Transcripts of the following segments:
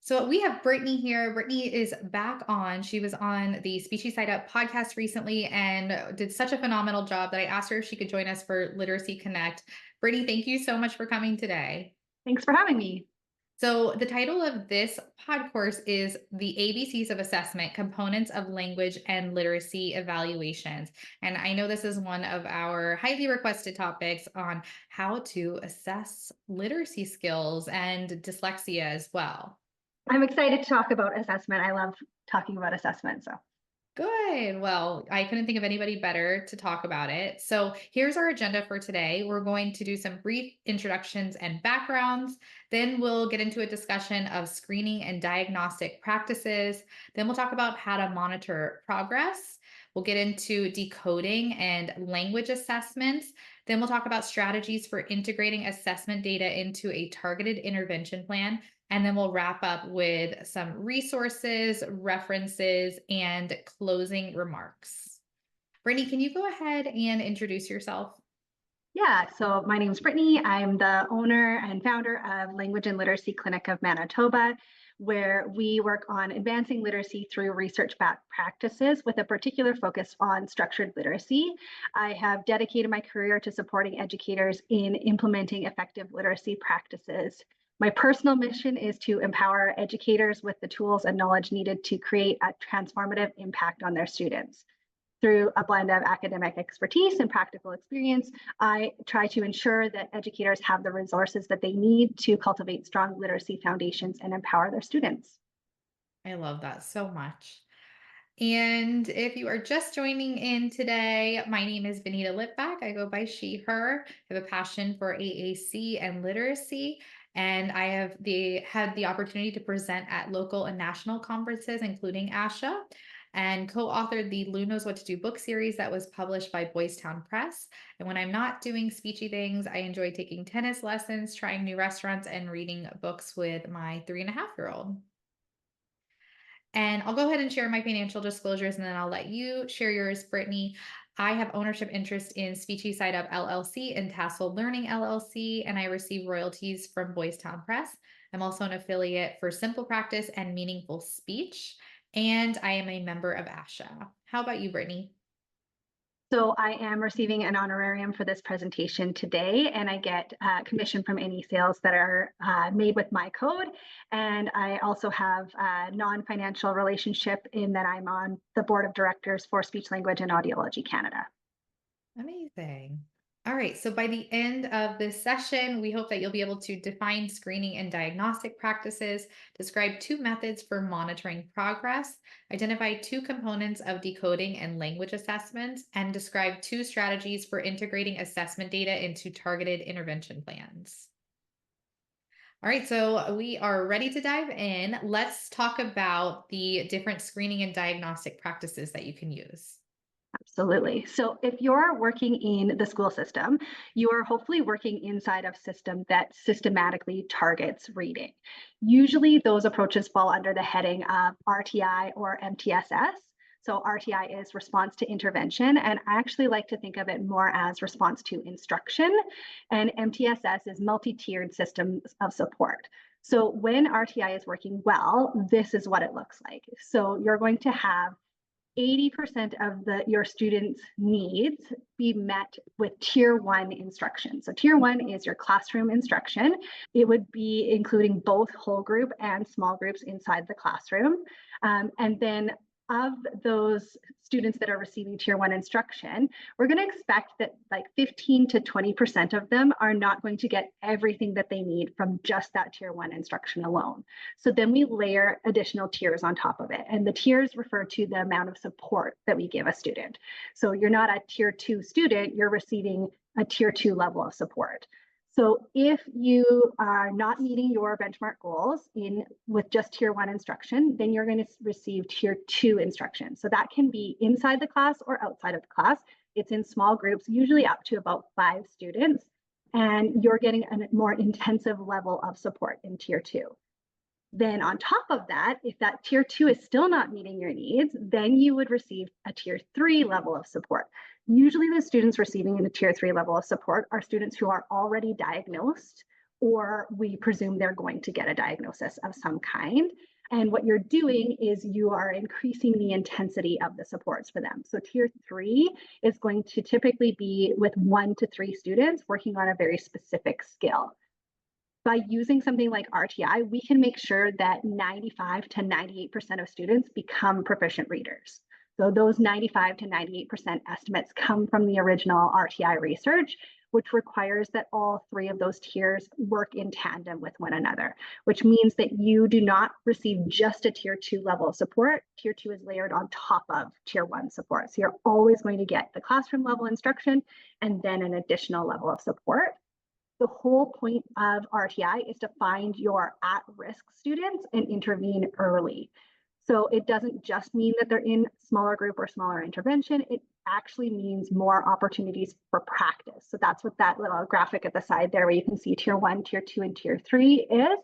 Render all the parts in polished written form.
So we have Brittany here. Brittany is back on. She was on the Speechy Side Up podcast recently and did such a phenomenal job that I asked her if she could join us for Literacy Connect. Brittany, thank you so much for coming today. Thanks for having me. So the title of this pod course is The ABCs of Assessment, Components of Language and Literacy Evaluations. And I know this is one of our highly requested topics on how to assess literacy skills and dyslexia as well. I'm excited to talk about assessment. I love talking about assessment. So, Good. Well, I couldn't think of anybody better to talk about it. So, here's our agenda for today. We're going to do some brief introductions and backgrounds. Then, we'll get into a discussion of screening and diagnostic practices. Then, we'll talk about how to monitor progress. We'll get into decoding and language assessments. Then, we'll talk about strategies for integrating assessment data into a targeted intervention plan. And then we'll wrap up with some resources, references, and closing remarks. Brittany, can you go ahead and introduce yourself? yeah, so my name is Britney. I'm the owner and founder of Language and Literacy Clinic of Manitoba, where we work on advancing literacy through research-backed practices with a particular focus on structured literacy. I have dedicated my career to supporting educators in implementing effective literacy practices. My personal mission is to empower educators with the tools and knowledge needed to create a transformative impact on their students. Through a blend of academic expertise and practical experience, I try to ensure that educators have the resources that they need to cultivate strong literacy foundations and empower their students. I love that so much. And if you are just joining in today, my name is Benita Lipback. I go by she, her. I have a passion for AAC and literacy. And I have had the opportunity to present at local and national conferences, including ASHA, and co-authored the Lou Knows What to Do book series that was published by Boys Town Press. And when I'm not doing speechy things, I enjoy taking tennis lessons, trying new restaurants, and reading books with my 3.5-year-old. And I'll go ahead and share my financial disclosures and then I'll let you share yours, Brittany. I have ownership interest in Speechy Side Up LLC and Tassel Learning LLC, and I receive royalties from Boys Town Press. I'm also an affiliate for Simple Practice and Meaningful Speech, and I am a member of ASHA. How about you, Brittany? So I am receiving an honorarium for this presentation today, and I get commission from any sales that are made with my code. And I also have a non-financial relationship in that I'm on the board of directors for Speech Language and Audiology Canada. Amazing. All right. So by the end of this session, we hope that you'll be able to define screening and diagnostic practices, describe two methods for monitoring progress, identify two components of decoding and language assessments, and describe two strategies for integrating assessment data into targeted intervention plans. All right, so we are ready to dive in. Let's talk about the different screening and diagnostic practices that you can use. Absolutely. So if you're working in the school system, you are hopefully working inside of a system that systematically targets reading. Usually those approaches fall under the heading of RTI or MTSS. So RTI is response to intervention, and I actually like to think of it more as response to instruction, and MTSS is multi-tiered systems of support. So when RTI is working well, this is what it looks like. So you're going to have 80% of your students' needs be met with tier 1 instruction. So tier 1 is your classroom instruction. It would be including both whole group and small groups inside the classroom. And then of those students that are receiving tier 1 instruction, we're going to expect that like 15 to 20% of them are not going to get everything that they need from just that tier 1 instruction alone. So then we layer additional tiers on top of it. And the tiers refer to the amount of support that we give a student. So you're not a tier 2 student, you're receiving a tier 2 level of support. So if you are not meeting your benchmark goals with just tier 1 instruction, then you're going to receive tier 2 instruction. So that can be inside the class or outside of the class. It's in small groups, usually up to about 5 students, and you're getting a more intensive level of support in tier 2. Then on top of that, if that tier 2 is still not meeting your needs, then you would receive a tier 3 level of support. Usually the students receiving in the tier 3 level of support are students who are already diagnosed or we presume they're going to get a diagnosis of some kind. And what you're doing is you are increasing the intensity of the supports for them. So tier 3 is going to typically be with 1 to 3 students working on a very specific skill. By using something like RTI, we can make sure that 95 to 98% of students become proficient readers. So those 95 to 98% estimates come from the original RTI research, which requires that all 3 of those tiers work in tandem with one another, which means that you do not receive just a tier 2 level of support. Tier 2 is layered on top of tier 1 support. So you're always going to get the classroom level instruction and then an additional level of support. The whole point of RTI is to find your at-risk students and intervene early. So it doesn't just mean that they're in smaller group or smaller intervention. It actually means more opportunities for practice. So that's what that little graphic at the side there, where you can see tier 1, tier 2, and tier 3 is.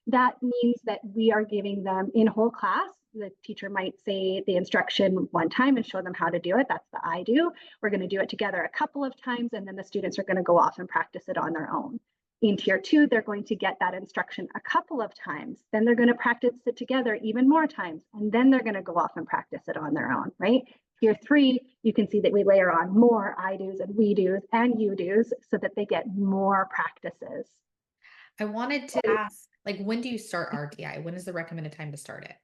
That means that we are giving them in whole class. The teacher might say the instruction one time and show them how to do it. That's the I do. We're going to do it together a couple of times, and then the students are going to go off and practice it on their own. In tier 2, they're going to get that instruction a couple of times. Then they're going to practice it together even more times, and then they're going to go off and practice it on their own, right? Tier 3, you can see that we layer on more I do's and we do's and you do's so that they get more practices. I wanted to ask, like, when do you start RTI? When is the recommended time to start it?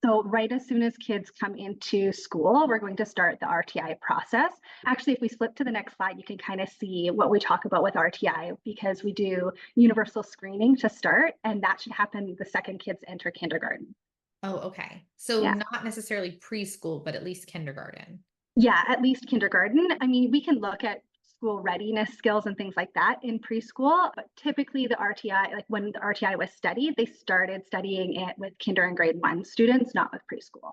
So right as soon as kids come into school, we're going to start the RTI process. Actually, if we flip to the next slide, you can kind of see what we talk about with RTI, because we do universal screening to start, and that should happen the second kids enter kindergarten. Oh, okay. So Yeah. not necessarily preschool, but at least kindergarten. Yeah, at least kindergarten. I mean, we can look at school readiness skills and things like that in preschool, but typically the RTI, like when the RTI was studied, they started studying it with kinder and grade 1 students, not with preschool.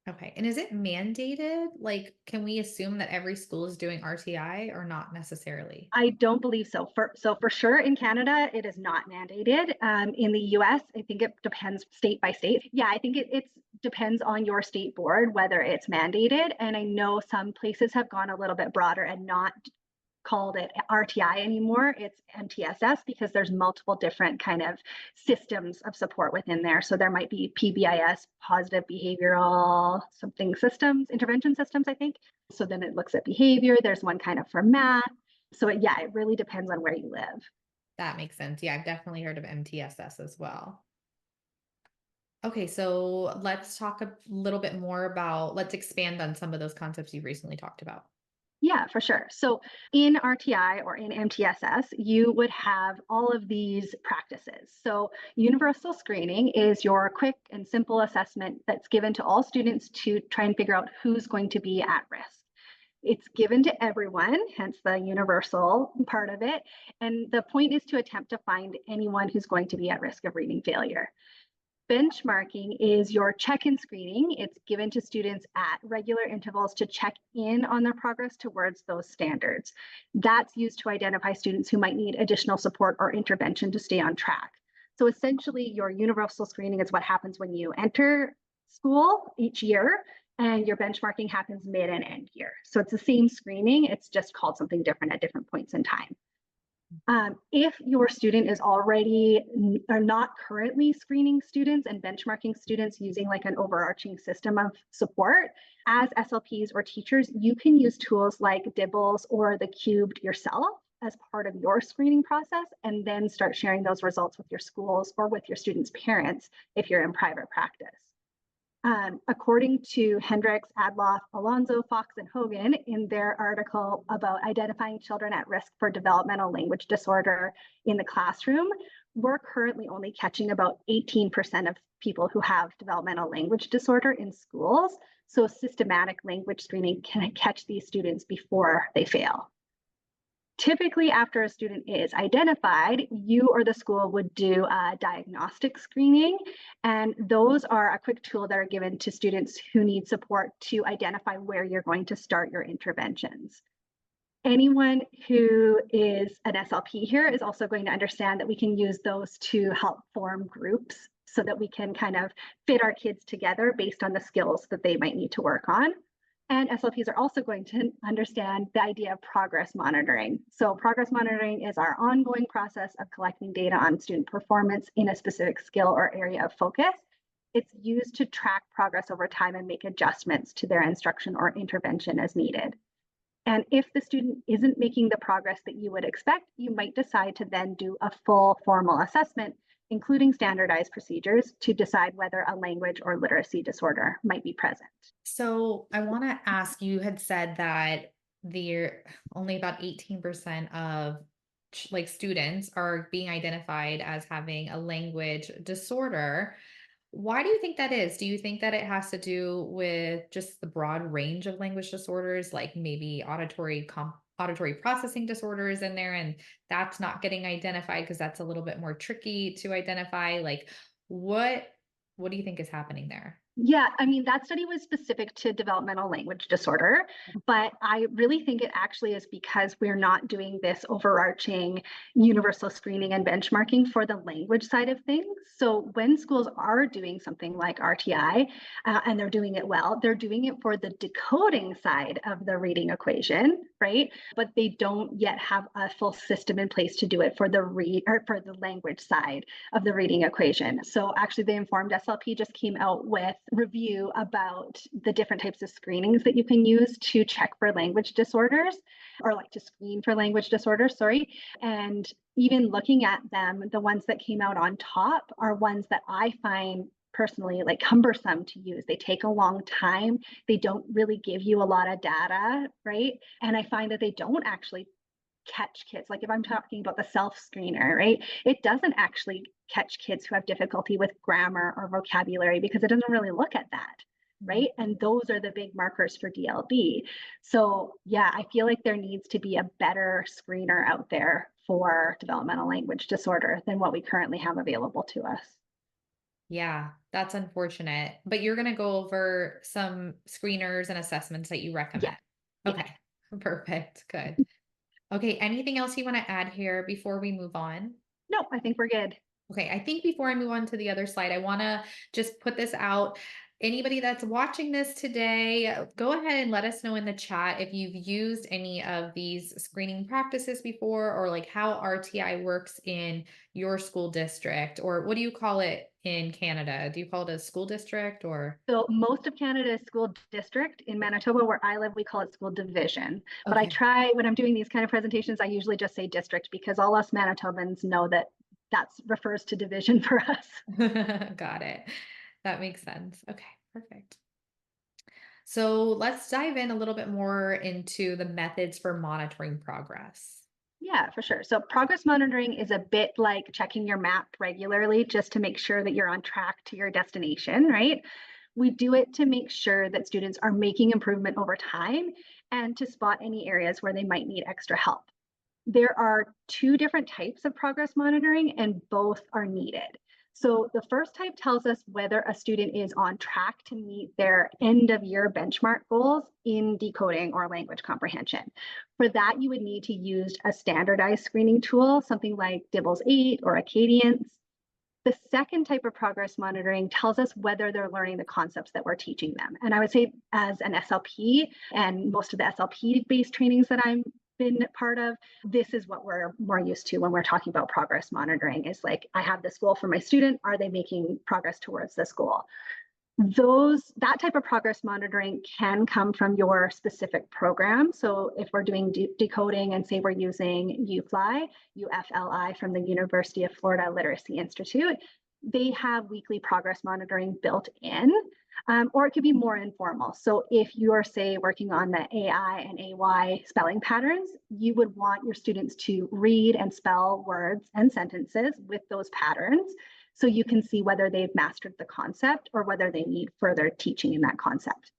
Okay. And is it mandated? Like, can we assume that every school is doing RTI or not necessarily? I don't believe so. For sure in Canada, it is not mandated. In the US, I think it depends state by state. Yeah, I think it depends on your state board whether it's mandated. And I know some places have gone a little bit broader and not called it RTI anymore. It's MTSS, because there's multiple different kind of systems of support within there. So there might be PBIS, positive behavioral something systems, intervention systems, I think. So then it looks at behavior. There's one kind of for math. So it really depends on where you live. That makes sense. Yeah, I've definitely heard of MTSS as well. Okay, so let's talk a little bit more about, let's expand on some of those concepts you recently talked about. Yeah, for sure. So in RTI or in MTSS, you would have all of these practices. So universal screening is your quick and simple assessment that's given to all students to try and figure out who's going to be at risk. It's given to everyone, hence the universal part of it. And the point is to attempt to find anyone who's going to be at risk of reading failure. Benchmarking is your check-in screening. It's given to students at regular intervals to check in on their progress towards those standards. That's used to identify students who might need additional support or intervention to stay on track. So essentially, your universal screening is what happens when you enter school each year, and your benchmarking happens mid and end year. So it's the same screening, it's just called something different at different points in time. If your student is already or not currently screening students and benchmarking students using like an overarching system of support, as SLPs or teachers, you can use tools like Dibbles or the Cubed yourself as part of your screening process, and then start sharing those results with your schools or with your students' parents if you're in private practice. According to Hendricks, Adloff, Alonso, Fox, and Hogan in their article about identifying children at risk for developmental language disorder in the classroom, we're currently only catching about 18% of people who have developmental language disorder in schools. So systematic language screening can catch these students before they fail. Typically, after a student is identified, you or the school would do a diagnostic screening, and those are a quick tool that are given to students who need support to identify where you're going to start your interventions. Anyone who is an SLP here is also going to understand that we can use those to help form groups so that we can kind of fit our kids together based on the skills that they might need to work on. And SLPs are also going to understand the idea of progress monitoring. So progress monitoring is our ongoing process of collecting data on student performance in a specific skill or area of focus. It's used to track progress over time and make adjustments to their instruction or intervention as needed. And if the student isn't making the progress that you would expect, you might decide to then do a full formal assessment, including standardized procedures to decide whether a language or literacy disorder might be present. So I want to ask, you had said that there only about 18% of like students are being identified as having a language disorder. Why do you think that is? Do you think that it has to do with just the broad range of language disorders, like maybe auditory processing disorders in there, and that's not getting identified because that's a little bit more tricky to identify? Like, what what do you think is happening there? Yeah, I mean, that study was specific to developmental language disorder, but I really think it actually is because we're not doing this overarching universal screening and benchmarking for the language side of things. So when schools are doing something like RTI and they're doing it well, they're doing it for the decoding side of the reading equation, right? But they don't yet have a full system in place to do it for the read or for the language side of the reading equation. So actually the Informed SLP just came out with review about the different types of screenings that you can use to check for language disorders or like to screen for language disorders, sorry. And even looking at them, the ones that came out on top are ones that I find personally like cumbersome to use. They take a long time. They don't really give you a lot of data, right? And I find that they don't actually catch kids. Like if I'm talking about the CELF screener, right? It doesn't actually catch kids who have difficulty with grammar or vocabulary because it doesn't really look at that, Mhm. right? And those are the big markers for DLB. So yeah, I feel like there needs to be a better screener out there for developmental language disorder than what we currently have available to us. Yeah, that's unfortunate. But you're going to go over some screeners and assessments that you Yeah, recommend. yeah. Okay, perfect. Good. Okay, anything else you want to add here before we move on? No, I think we're good. Okay, I think before I move on to the other slide, I want to just put this out. Anybody that's watching this today, go ahead and let us know in the chat if you've used any of these screening practices before, or like how RTI works in your school district, or what do you call it in Canada? Do you call it a school district or? So most of Canada is school district. In Manitoba, where I live, we call it school division. But I Okay. try when I'm doing these kind of presentations, I usually just say district because all us Manitobans know that that refers to division for us. Got it. That makes sense. Okay, perfect. So let's dive in a little bit more into the methods for monitoring progress. Yeah, for sure. So progress monitoring is a bit like checking your map regularly just to make sure that you're on track to your destination, right? We do it to make sure that students are making improvement over time and to spot any areas where they might need extra help. There are two different types of progress monitoring, and both are needed. So the first type tells us whether a student is on track to meet their end of year benchmark goals in decoding or language comprehension. For that, you would need to use a standardized screening tool, something like Dibble's 8 or Acadience. The second type of progress monitoring tells us whether they're learning the concepts that we're teaching them. And I would say, as an SLP, and most of the SLP based trainings that I've been part of, this is what we're more used to when we're talking about progress monitoring is like, I have this goal for my student. Are they making progress towards this goal? That type of progress monitoring can come from your specific program. So if we're doing decoding and say we're using UFLI from the University of Florida Literacy Institute, they have weekly progress monitoring built in, or it could be more informal. So if you're say working on the AI and AY spelling patterns, you would want your students to read and spell words and sentences with those patterns so you can see whether they've mastered the concept or whether they need further teaching in that concept.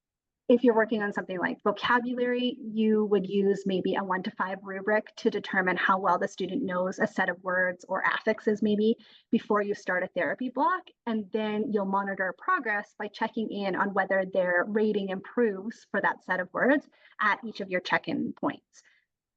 If you're working on something like vocabulary, you would use maybe a 1 to 5 rubric to determine how well the student knows a set of words or affixes maybe before you start a therapy block. And then you'll monitor progress by checking in on whether their rating improves for that set of words at each of your check-in points.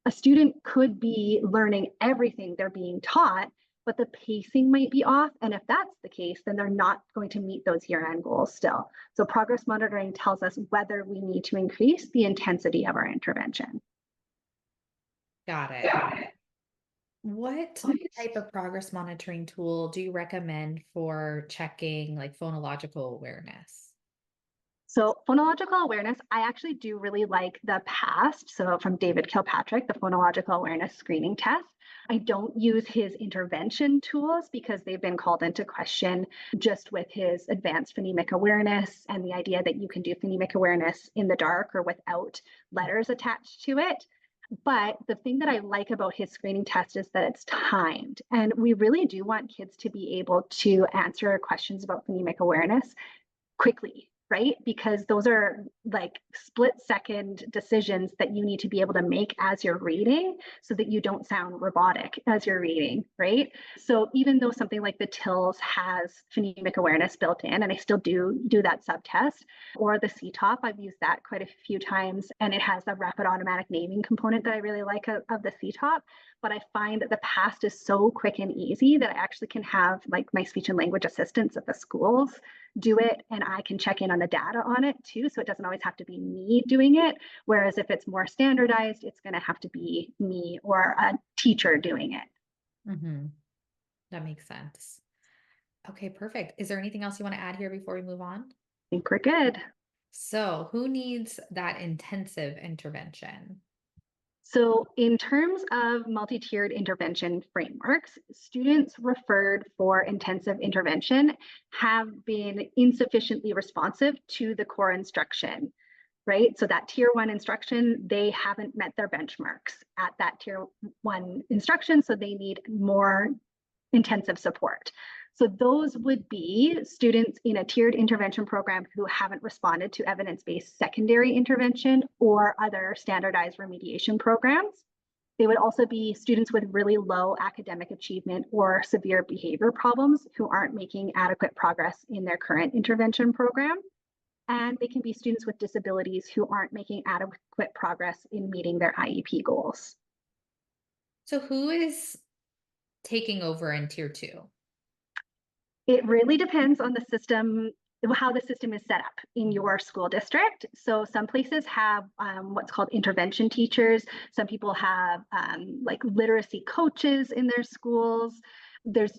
A student could be learning everything they're being taught, but the pacing might be off. And if that's the case, then they're not going to meet those year-end goals still. So progress monitoring tells us whether we need to increase the intensity of our intervention. Got it. What type of progress monitoring tool do you recommend for checking like phonological awareness? So phonological awareness, I actually do really like the PAST, so from David Kilpatrick, the phonological awareness screening test. I don't use his intervention tools because they've been called into question just with his advanced phonemic awareness and the idea that you can do phonemic awareness in the dark or without letters attached to it. But the thing that I like about his screening test is that it's timed. And we really do want kids to be able to answer questions about phonemic awareness quickly, right? Because those are like split-second decisions that you need to be able to make as you're reading so that you don't sound robotic as you're reading, right? So even though something like the TILS has phonemic awareness built in, and I still do that subtest, or the CTOP, I've used that quite a few times, and it has the rapid automatic naming component that I really like of the CTOP. But I find that the PAST is so quick and easy that I actually can have like my speech and language assistants at the schools do it, and I can check in on the data on it too. So it doesn't always have to be me doing it. Whereas if it's more standardized, it's going to have to be me or a teacher doing it. Hmm. That makes sense. Okay, perfect. Is there anything else you want to add here before we move on? I think we're good. So, who needs that intensive intervention? So in terms of multi-tiered intervention frameworks, students referred for intensive intervention have been insufficiently responsive to the core instruction, right? So that tier 1 instruction, they haven't met their benchmarks at that tier 1 instruction, so they need more intensive support. So those would be students in a tiered intervention program who haven't responded to evidence-based secondary intervention or other standardized remediation programs. They would also be students with really low academic achievement or severe behavior problems who aren't making adequate progress in their current intervention program. And they can be students with disabilities who aren't making adequate progress in meeting their IEP goals. So, who is taking over in tier two? It really depends on the system, how the system is set up in your school district. So some places have what's called intervention teachers. Some people have like literacy coaches in their schools. There's,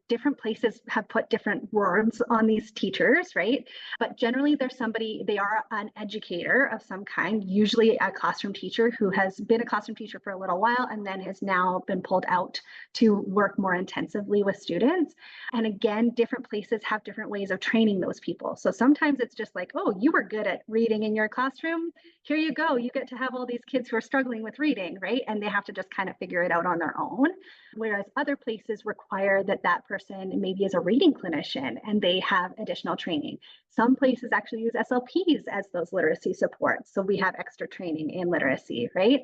different places have put different words on these teachers, right? But generally they are an educator of some kind, usually a classroom teacher who has been a classroom teacher for a little while and then has now been pulled out to work more intensively with students. And again, different places have different ways of training those people. So sometimes it's just like, oh, you were good at reading in your classroom. Here you go. You get to have all these kids who are struggling with reading, right? And they have to just kind of figure it out on their own. Whereas other places require that that person maybe is a reading clinician and they have additional training. Some places actually use SLPs as those literacy supports. So we have extra training in literacy, right?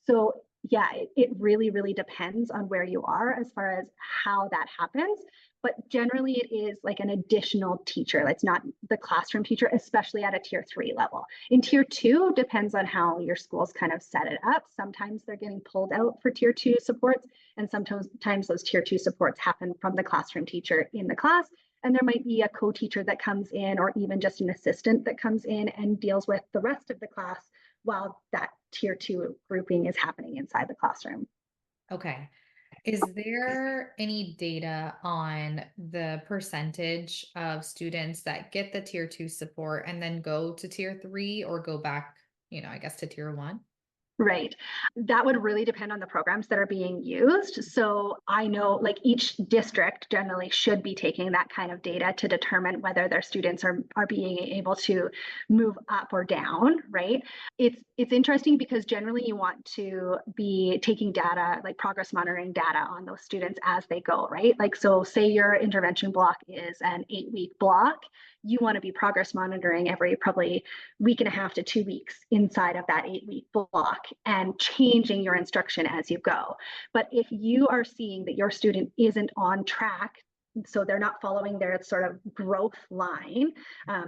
So yeah, it really, really depends on where you are as far as how that happens. But generally it is like an additional teacher. It's not the classroom teacher, especially at a tier 3 level. In tier 2, depends on how your schools kind of set it up. Sometimes they're getting pulled out for tier 2 supports, and sometimes those tier 2 supports happen from the classroom teacher in the class. And there might be a co-teacher that comes in, or even just an assistant that comes in and deals with the rest of the class while that tier 2 grouping is happening inside the classroom. Okay. Is there any data on the percentage of students that get the tier two support and then go to tier three or go back, I guess to tier one? Right. That would really depend on the programs that are being used. So I know like each district generally should be taking that kind of data to determine whether their students are being able to move up or down, right? It's interesting because generally you want to be taking data, like progress monitoring data on those students as they go, right? Like, so say your intervention block is an 8-week block, you want to be progress monitoring every probably week and a half to 2 weeks inside of that 8-week block and changing your instruction as you go. But if you are seeing that your student isn't on track So they're not following their sort of growth line.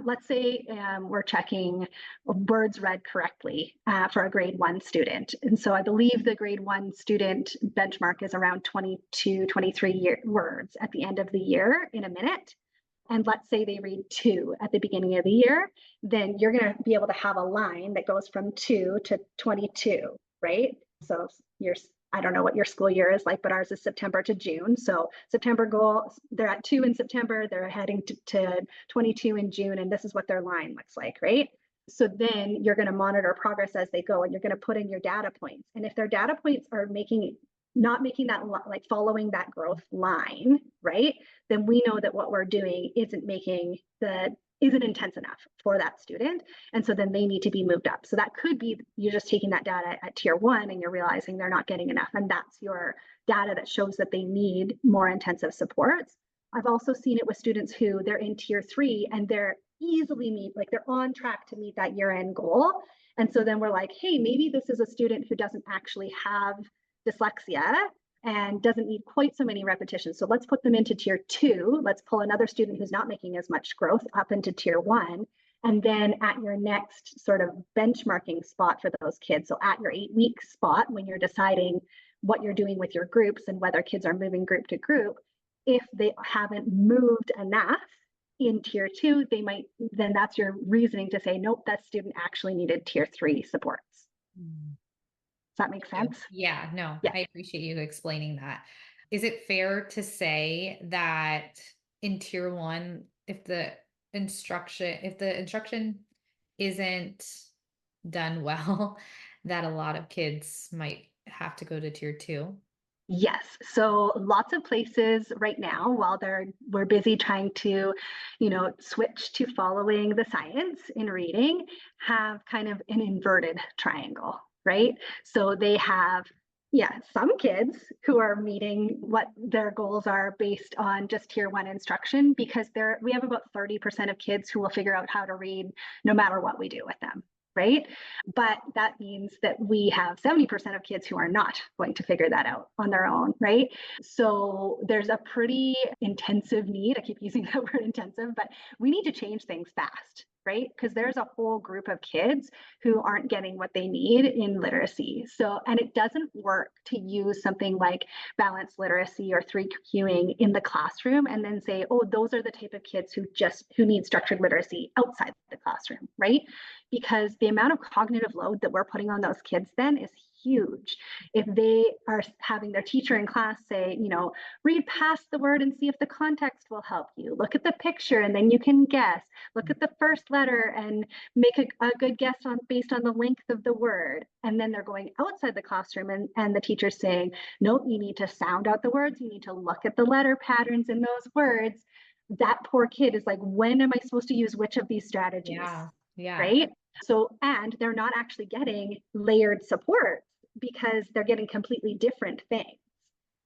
Let's say we're checking words read correctly for a grade 1 student. And so I believe the grade 1 student benchmark is around 22, 23 words at the end of the year in a minute. And let's say they read 2 at the beginning of the year, then you're going to be able to have a line that goes from 2 to 22, right? So I don't know what your school year is like, but ours is September to June. So September goal, they're at 2 in September, they're heading to 22 in June, and this is what their line looks like, right? So then you're going to monitor progress as they go, and you're going to put in your data points. And if their data points are not making that, like following that growth line, right, then we know that what we're doing isn't intense enough for that student. And so then they need to be moved up. So that could be you're just taking that data at tier 1 and you're realizing they're not getting enough. And that's your data that shows that they need more intensive supports. I've also seen it with students who they're in tier 3 and they're they're on track to meet that year-end goal. And so then we're like, hey, maybe this is a student who doesn't actually have dyslexia and doesn't need quite so many repetitions. So let's put them into tier 2. Let's pull another student who's not making as much growth up into tier 1. And then at your next sort of benchmarking spot for those kids, so at your 8-week spot, when you're deciding what you're doing with your groups and whether kids are moving group to group, if they haven't moved enough in tier 2, then that's your reasoning to say, nope, that student actually needed tier 3 supports. Does that make sense? Yeah, no, Yeah. I appreciate you explaining that. Is it fair to say that in tier 1, if the instruction isn't done well, that a lot of kids might have to go to tier 2? Yes. So lots of places right now, while we're busy trying to, switch to following the science in reading, have kind of an inverted triangle, right? So they have, some kids who are meeting what their goals are based on just tier 1 instruction, because we have about 30% of kids who will figure out how to read no matter what we do with them. Right? But that means that we have 70% of kids who are not going to figure that out on their own, right? So there's a pretty intensive need. I keep using that word intensive, but we need to change things fast, right? Because there's a whole group of kids who aren't getting what they need in literacy. And it doesn't work to use something like balanced literacy or 3Qing in the classroom and then say, oh, those are the type of kids who need structured literacy outside the classroom, right? Because the amount of cognitive load that we're putting on those kids then is huge. If they are having their teacher in class say, read past the word and see if the context will help you. Look at the picture and then you can guess. Look at the first letter and make a good guess based on the length of the word. And then they're going outside the classroom and the teacher's saying, nope, you need to sound out the words. You need to look at the letter patterns in those words. That poor kid is like, when am I supposed to use which of these strategies? Yeah. Right? So, and they're not actually getting layered support because they're getting completely different things,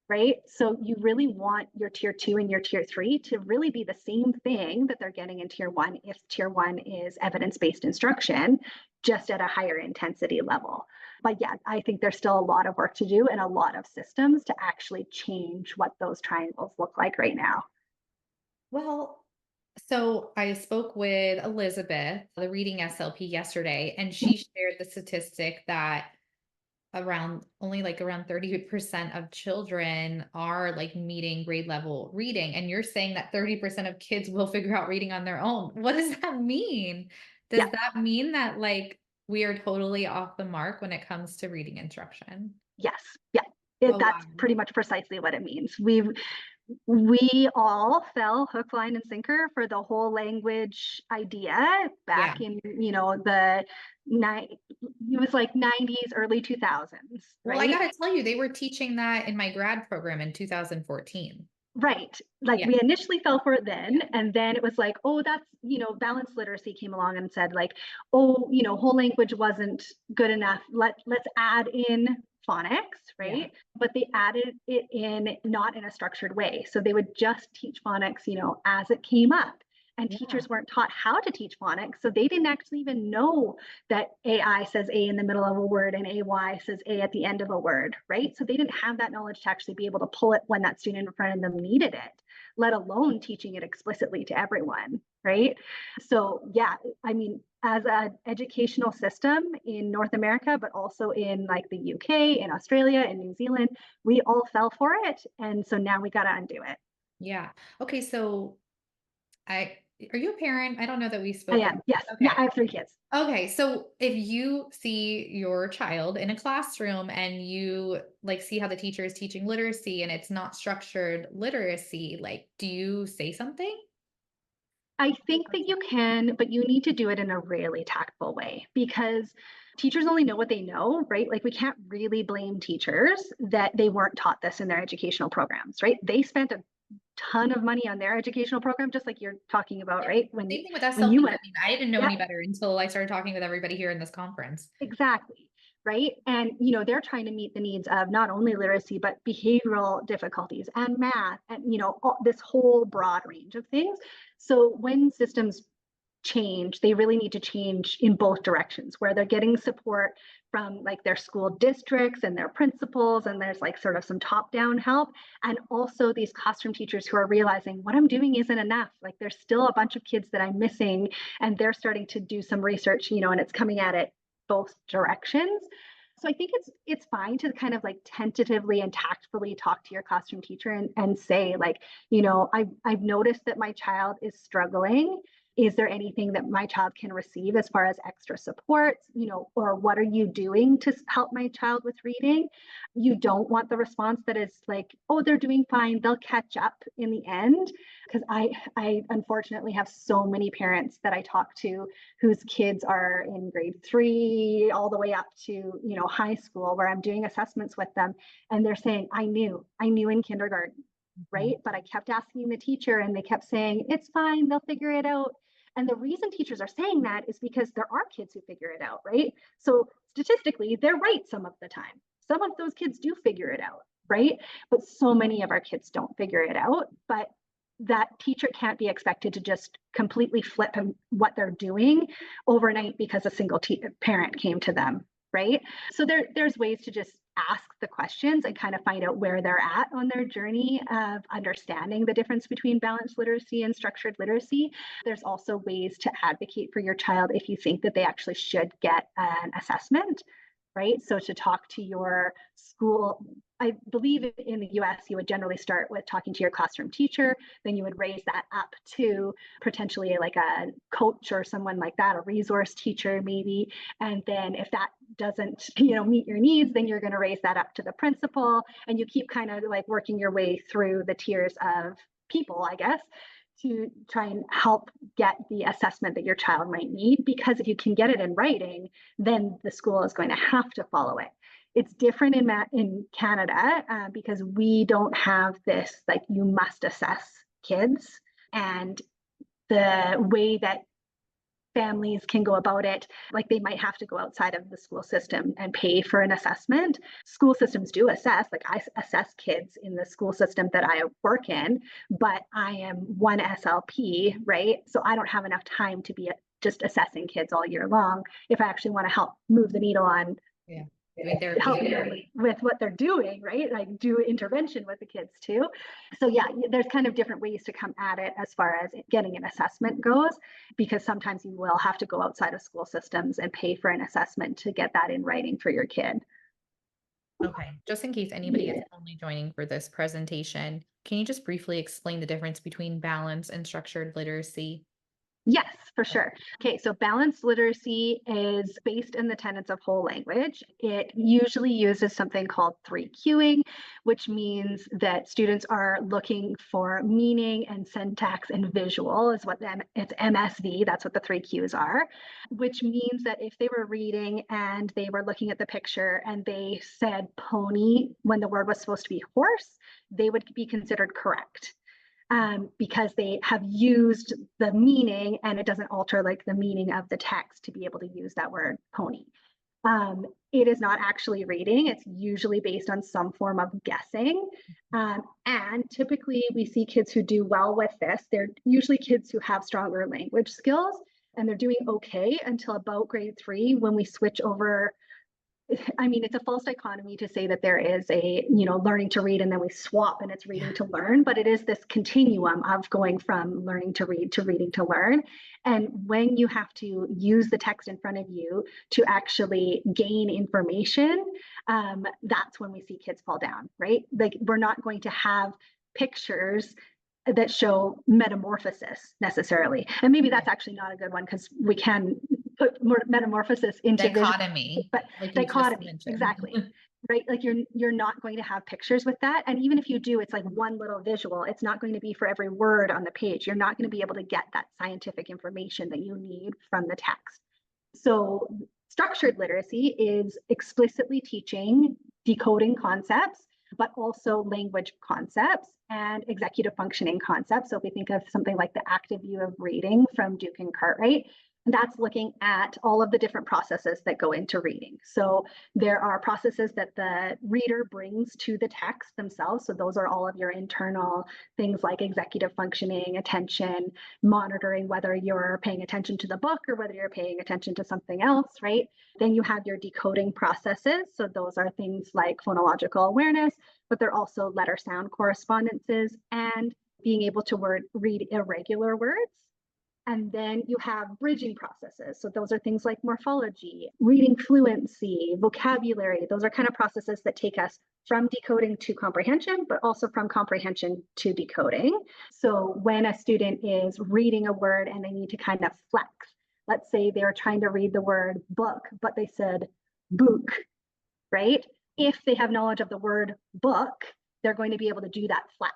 right? So you really want your tier 2 and your tier 3 to really be the same thing that they're getting in tier 1 if tier 1 is evidence-based instruction, just at a higher intensity level. But yeah, I think there's still a lot of work to do and a lot of systems to actually change what those triangles look like right now. Well, so I spoke with Elizabeth, the reading SLP, yesterday, and she shared the statistic that around 30% of children are like meeting grade level reading. And you're saying that 30% of kids will figure out reading on their own. What does that mean? Yeah. Does that mean that like we are totally off the mark when it comes to reading instruction? Yes. Yeah. Oh, wow. That's pretty much precisely what it means. We all fell hook, line, and sinker for the whole language idea back in, it was like 90s, early 2000s, Well, I right? gotta tell you, they were teaching that in my grad program in 2014. Right. Like Yeah. we initially fell for it then, and then it was like, oh, that's, balanced literacy came along and said like, oh, whole language wasn't good enough. Let's add in phonics, Yeah. right? But they added it in not in a structured way. So they would just teach phonics, as it came up. And Yeah. teachers weren't taught how to teach phonics. So they didn't actually even know that AI says A in the middle of a word and AY says A at the end of a word, right? So they didn't have that knowledge to actually be able to pull it when that student in front of them needed it. let alone teaching it explicitly to everyone, right? So yeah, I mean, as an educational system in North America, but also in like the UK, in Australia, in New Zealand, we all fell for it. And so now we got to undo it. Yeah. Okay, so I are you a parent? I don't know that we've I spoken. am. Yes. Yeah. Okay. I have 3 kids. Okay, so if you see your child in a classroom and you like see how the teacher is teaching literacy and it's not structured literacy, like do you say something? I think that you can, but you need to do it in a really tactful way because teachers only know what they know, right? Like we can't really blame teachers that they weren't taught this in their educational programs, right? They spent a ton of money on their educational program, just like you're talking about, Yeah. right? Same thing with When you SLPs. I went, mean, I didn't know yeah, any better until I started talking with everybody here in this conference. exactly. Right. And, they're trying to meet the needs of not only literacy, but behavioral difficulties and math and, this whole broad range of things. So when systems change, they really need to change in both directions where they're getting support from like their school districts and their principals, and there's like sort of some top down help. And also these classroom teachers who are realizing what I'm doing isn't enough. Like there's still a bunch of kids that I'm missing, and they're starting to do some research, and it's coming at it both directions. So I think it's fine to kind of like tentatively and tactfully talk to your classroom teacher and say like, I've noticed that my child is struggling. Is there anything that my child can receive as far as extra supports, or what are you doing to help my child with reading? You don't want the response that is like, oh, they're doing fine, they'll catch up in the end. Because I unfortunately have so many parents that I talk to whose kids are in grade 3 all the way up to, high school, where I'm doing assessments with them, and they're saying, I knew in kindergarten, Mhm. right? But I kept asking the teacher and they kept saying, it's fine, they'll figure it out. And the reason teachers are saying that is because there are kids who figure it out, right? So statistically, they're right some of the time. Some of those kids do figure it out, right? But so many of our kids don't figure it out. But that teacher can't be expected to just completely flip what they're doing overnight because a single parent came to them, right? So there's ways to just ask the questions and kind of find out where they're at on their journey of understanding the difference between balanced literacy and structured literacy. There's also ways to advocate for your child if you think that they actually should get an assessment, right? So to talk to your school, I believe in the US, you would generally start with talking to your classroom teacher, then you would raise that up to potentially like a coach or someone like that, a resource teacher maybe. And then if that doesn't, meet your needs, then you're going to raise that up to the principal, and you keep kind of like working your way through the tiers of people, I guess, to try and help get the assessment that your child might need. Because if you can get it in writing, then the school is going to have to follow it. It's different in Canada because we don't have this like you must assess kids, and the way that families can go about it, like they might have to go outside of the school system and pay for an assessment. School systems do assess, like I assess kids in the school system that I work in, but I am one SLP, right? So I don't have enough time to be just assessing kids all year long if I actually want to help move the needle on Yeah. Doing therapy. helping them with what they're doing, right? Like do intervention with the kids too. So yeah, there's kind of different ways to come at it as far as getting an assessment goes, because sometimes you will have to go outside of school systems and pay for an assessment to get that in writing for your kid. Okay. Just in case anybody is only joining for this presentation, can you just briefly explain the difference between balance and structured literacy? Yes, for sure. Okay, so balanced literacy is based in the tenets of whole language. It usually uses something called 3Qing, which means that students are looking for meaning and syntax and visual is what it's MSV, that's what the 3Qs are, which means that if they were reading and they were looking at the picture and they said pony when the word was supposed to be horse, they would be considered correct. Because they have used the meaning and it doesn't alter like the meaning of the text to be able to use that word pony. It is not actually reading. It's usually based on some form of guessing. And typically we see kids who do well with this. They're usually kids who have stronger language skills, and they're doing okay until about grade 3 when we switch over I mean, it's a false dichotomy to say that there is a, learning to read and then we swap and it's reading Yeah. to learn, but it is this continuum of going from learning to read to reading to learn. And when you have to use the text in front of you to actually gain information, that's when we see kids fall down, right? Like, we're not going to have pictures that show metamorphosis necessarily. And maybe that's actually not a good one, because we can put more metamorphosis into visual, Dichotomy, but like you just dichotomy, mentioned. exactly. Right? Like, you're not going to have pictures with that. And even if you do, it's like one little visual. It's not going to be for every word on the page. You're not going to be able to get that scientific information that you need from the text. So structured literacy is explicitly teaching decoding concepts, but also language concepts and executive functioning concepts. So if we think of something like the active view of reading from Duke and Cartwright, that's looking at all of the different processes that go into reading. So there are processes that the reader brings to the text themselves. So those are all of your internal things like executive functioning, attention, monitoring whether you're paying attention to the book or whether you're paying attention to something else, right? Then you have your decoding processes. So those are things like phonological awareness, but they're also letter sound correspondences and being able to read irregular words. And then you have bridging processes. So those are things like morphology, reading fluency, vocabulary. Those are kind of processes that take us from decoding to comprehension, but also from comprehension to decoding. So when a student is reading a word and they need to kind of flex, let's say they're trying to read the word book, but they said book, right? If they have knowledge of the word book, they're going to be able to do that flex.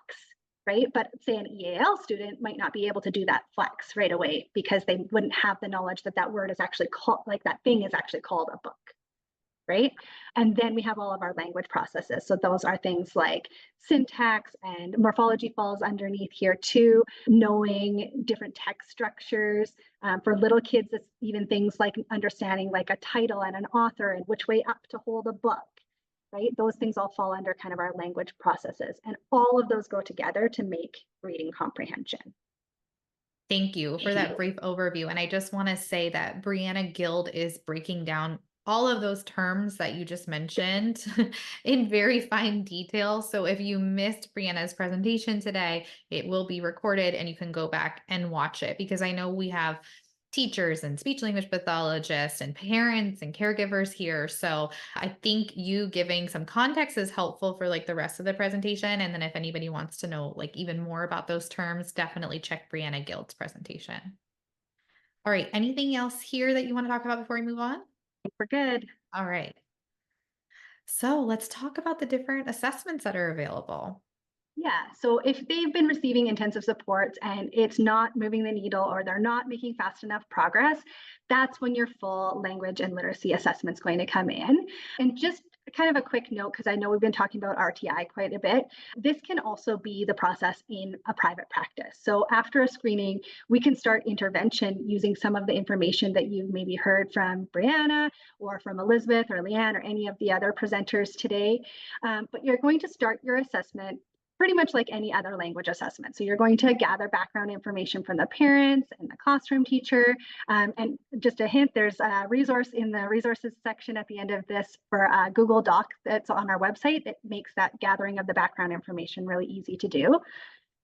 Right? But say an EAL student might not be able to do that flex right away because they wouldn't have the knowledge that that word is actually called, like that thing is actually called a book, right? And then we have all of our language processes. So those are things like syntax, and morphology falls underneath here too, knowing different text structures. For little kids, it's even things like understanding like a title and an author and which way up to hold a book. Right? Those things all fall under kind of our language processes. And all of those go together to make reading comprehension. Thank you for that brief overview. And I just want to say that Brianna Guild is breaking down all of those terms that you just mentioned in very fine detail. So if you missed Brianna's presentation today, it will be recorded and you can go back and watch it, because I know we have teachers and speech language pathologists and parents and caregivers here. So I think you giving some context is helpful for like the rest of the presentation. And then if anybody wants to know like even more about those terms, definitely check Brianna Guild's presentation. All right. Anything else here that you want to talk about before we move on? We're good. All right. So let's talk about the different assessments that are available. Yeah. So if they've been receiving intensive supports and it's not moving the needle or they're not making fast enough progress, that's when your full language and literacy assessment's going to come in. And just kind of a quick note, because I know we've been talking about RTI quite a bit, this can also be the process in a private practice. So after a screening, we can start intervention using some of the information that you've maybe heard from Brianna or from Elizabeth or Leanne or any of the other presenters today. But you're going to start your assessment pretty much like any other language assessment. So you're going to gather background information from the parents and the classroom teacher. And just a hint, there's a resource in the resources section at the end of this for a Google Doc that's on our website that makes that gathering of the background information really easy to do.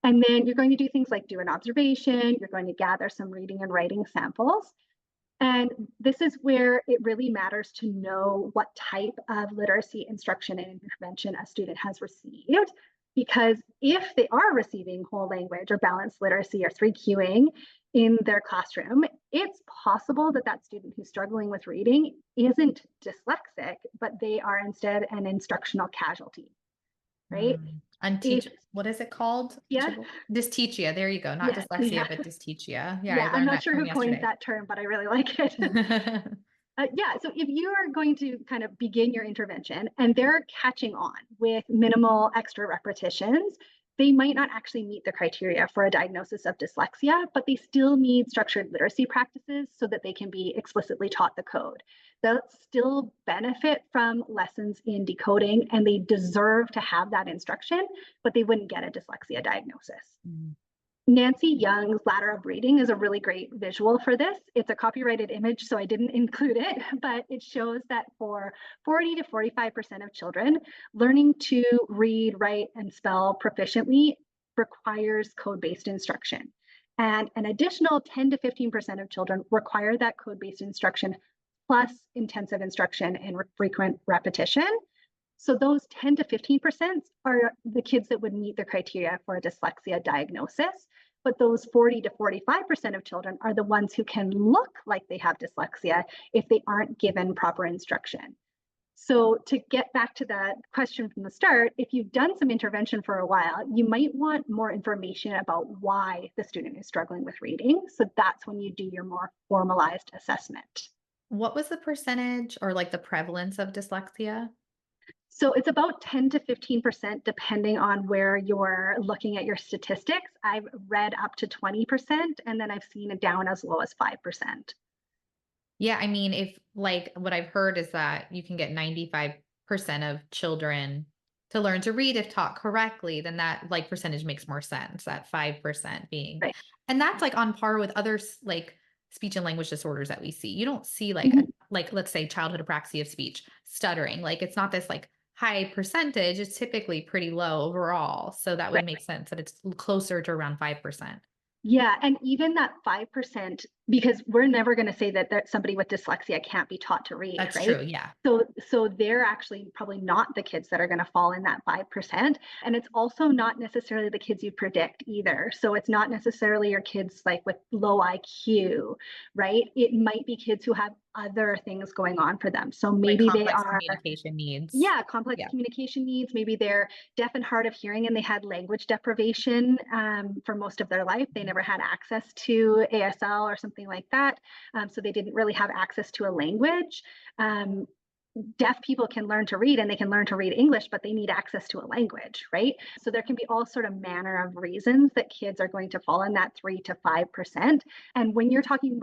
And then you're going to do things like do an observation, you're going to gather some reading and writing samples. And this is where it really matters to know what type of literacy instruction and intervention a student has received. Because if they are receiving whole language or balanced literacy or 3Qing in their classroom, it's possible that that student who's struggling with reading isn't dyslexic, but they are instead an instructional casualty, right? What is it called? Yeah, Dysteachia. There you go. Not yeah, dyslexia, but dysteachia. Yeah, I yeah. I'm learned not that sure term who coined yesterday. that term, but I really like it. Yeah, so if you are going to kind of begin your intervention and they're catching on with minimal extra repetitions, they might not actually meet the criteria for a diagnosis of dyslexia, but they still need structured literacy practices so that they can be explicitly taught the code. They'll still benefit from lessons in decoding and they deserve to have that instruction, but they wouldn't get a dyslexia diagnosis. Nancy Young's ladder of reading is a really great visual for this. It's a copyrighted image, so I didn't include it, but it shows that for 40 to 45% of children, learning to read, write, and spell proficiently requires code-based instruction. And an additional 10 to 15% of children require that code-based instruction plus intensive instruction and frequent repetition. So those 10 to 15% are the kids that would meet the criteria for a dyslexia diagnosis. But those 40 to 45% of children are the ones who can look like they have dyslexia if they aren't given proper instruction. So to get back to that question from the start, if you've done some intervention for a while, you might want more information about why the student is struggling with reading. So that's when you do your more formalized assessment. What was the percentage or like the prevalence of dyslexia? So it's about 10 to 15%, depending on where you're looking at your statistics. I've read up to 20%, and then I've seen it down as low as 5%. Yeah, I mean, if like what I've heard is that you can get 95% of children to learn to read if taught correctly, then that like percentage makes more sense. That 5% being, Right. and that's like on par with other like speech and language disorders that we see. You don't see like Mhm. like let's say childhood apraxia of speech, stuttering. Like it's not this like high percentage. It's typically pretty low overall. So that would Right. make sense that it's closer to around 5%. Yeah, and even that 5%, because we're never going to say that somebody with dyslexia can't be taught to read, That's right? true. Yeah. So they're actually probably not the kids that are going to fall in that 5%. And it's also not necessarily the kids you predict either. So it's not necessarily your kids like with low IQ, right? It might be kids who have other things going on for them. So Like maybe they complex are, communication needs. yeah, complex Yeah. communication needs. Maybe they're deaf and hard of hearing and they had language deprivation for most of their life. They never had access to ASL or something like that. So they didn't really have access to a language. Um, Deaf people can learn to read and they can learn to read English, but they need access to a language, right? So there can be all sort of manner of reasons that kids are going to fall in that 3 to 5%. And when we're talking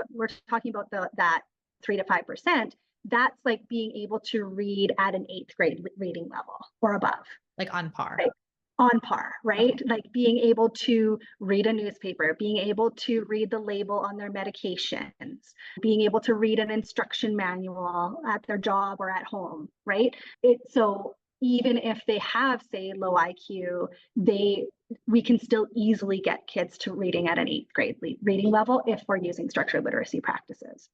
about that 3 to 5%, that's like being able to read at an eighth grade reading level or above. Like on par. Right? On par, right? Okay. Like being able to read a newspaper, being able to read the label on their medications, being able to read an instruction manual at their job or at home, right? So even if they have, say, low IQ, we can still easily get kids to reading at an eighth grade reading level if we're using structured literacy practices.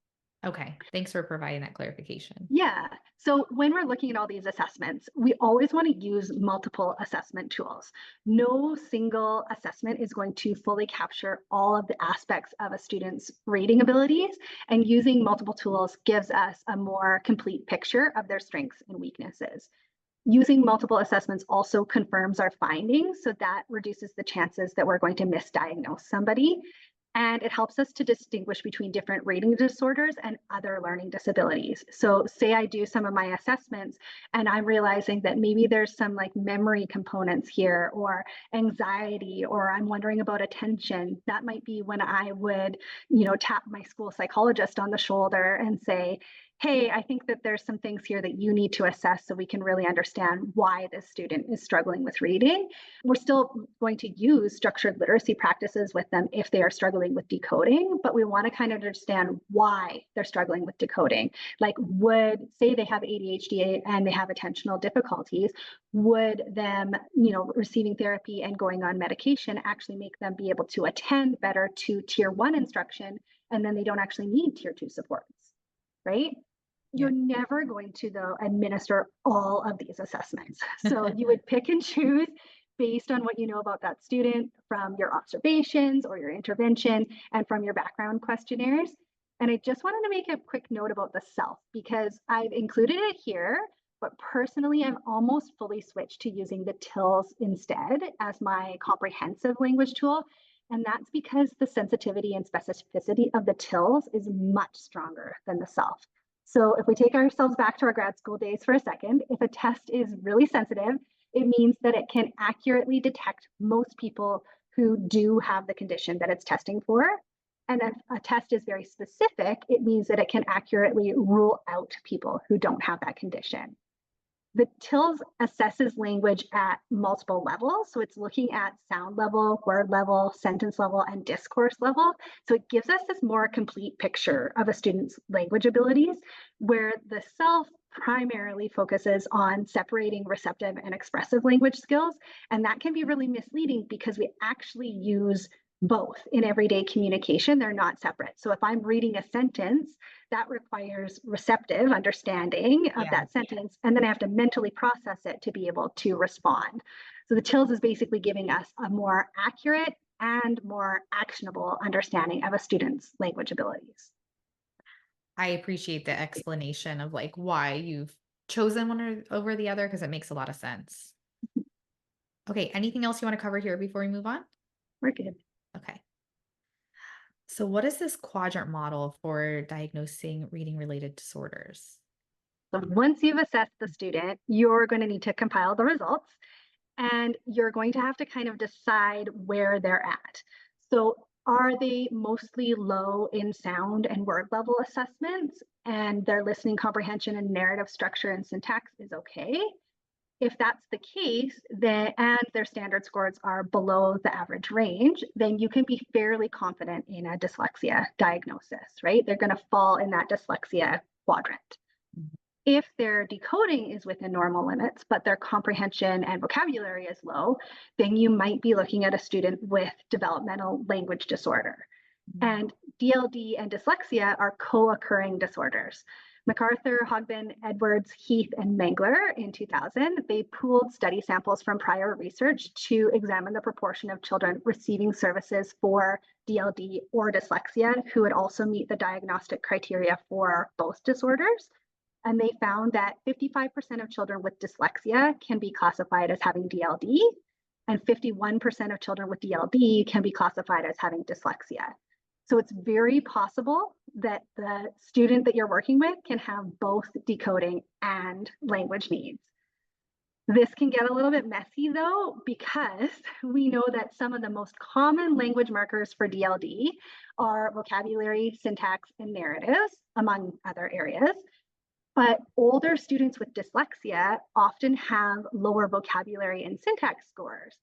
Okay. Thanks for providing that clarification. Yeah. So when we're looking at all these assessments, we always want to use multiple assessment tools. No single assessment is going to fully capture all of the aspects of a student's reading abilities, and using multiple tools gives us a more complete picture of their strengths and weaknesses. Using multiple assessments also confirms our findings, so that reduces the chances that we're going to misdiagnose somebody. And it helps us to distinguish between different reading disorders and other learning disabilities. So say I do some of my assessments and I'm realizing that maybe there's some like memory components here or anxiety, or I'm wondering about attention. That might be when I would, tap my school psychologist on the shoulder and say, hey, I think that there's some things here that you need to assess so we can really understand why this student is struggling with reading. We're still going to use structured literacy practices with them if they are struggling with decoding, but we want to kind of understand why they're struggling with decoding. Like, say they have ADHD and they have attentional difficulties, would them, receiving therapy and going on medication actually make them be able to attend better to tier 1 instruction, and then they don't actually need tier 2 supports, right? Yeah. You're never going to, though, administer all of these assessments. So you would pick and choose based on what you know about that student from your observations or your intervention and from your background questionnaires. And I just wanted to make a quick note about the CELF because I've included it here, but personally, I've almost fully switched to using the TILS instead as my comprehensive language tool. And that's because the sensitivity and specificity of the TILS is much stronger than the CELF. So if we take ourselves back to our grad school days for a second, if a test is really sensitive, it means that it can accurately detect most people who do have the condition that it's testing for. And if a test is very specific, it means that it can accurately rule out people who don't have that condition. The TILS assesses language at multiple levels. So it's looking at sound level, word level, sentence level, and discourse level. So it gives us this more complete picture of a student's language abilities, where the CELF primarily focuses on separating receptive and expressive language skills. And that can be really misleading because we actually use both in everyday communication. They're not separate. So if I'm reading a sentence, that requires receptive understanding of Yeah. that sentence, and then I have to mentally process it to be able to respond. So the TILS is basically giving us a more accurate and more actionable understanding of a student's language abilities. I appreciate the explanation of like why you've chosen one or over the other because it makes a lot of sense. Okay, anything else you want to cover here before we move on? We're good. Okay. So what is this quadrant model for diagnosing reading related disorders? So once you've assessed the student, you're going to need to compile the results, and you're going to have to kind of decide where they're at. So are they mostly low in sound and word level assessments, and their listening comprehension and narrative structure and syntax is okay? If that's the case, then and their standard scores are below the average range, then you can be fairly confident in a dyslexia diagnosis, right? They're going to fall in that dyslexia quadrant. If their decoding is within normal limits, but their comprehension and vocabulary is low, then you might be looking at a student with developmental language disorder. And DLD and dyslexia are co-occurring disorders. MacArthur, Hogbin, Edwards, Heath, and Mengler in 2000, they pooled study samples from prior research to examine the proportion of children receiving services for DLD or dyslexia who would also meet the diagnostic criteria for both disorders. And they found that 55% of children with dyslexia can be classified as having DLD, and 51% of children with DLD can be classified as having dyslexia. So it's very possible that the student that you're working with can have both decoding and language needs. This can get a little bit messy though, because we know that some of the most common language markers for DLD are vocabulary, syntax, and narratives, among other areas. But older students with dyslexia often have lower vocabulary and syntax scores.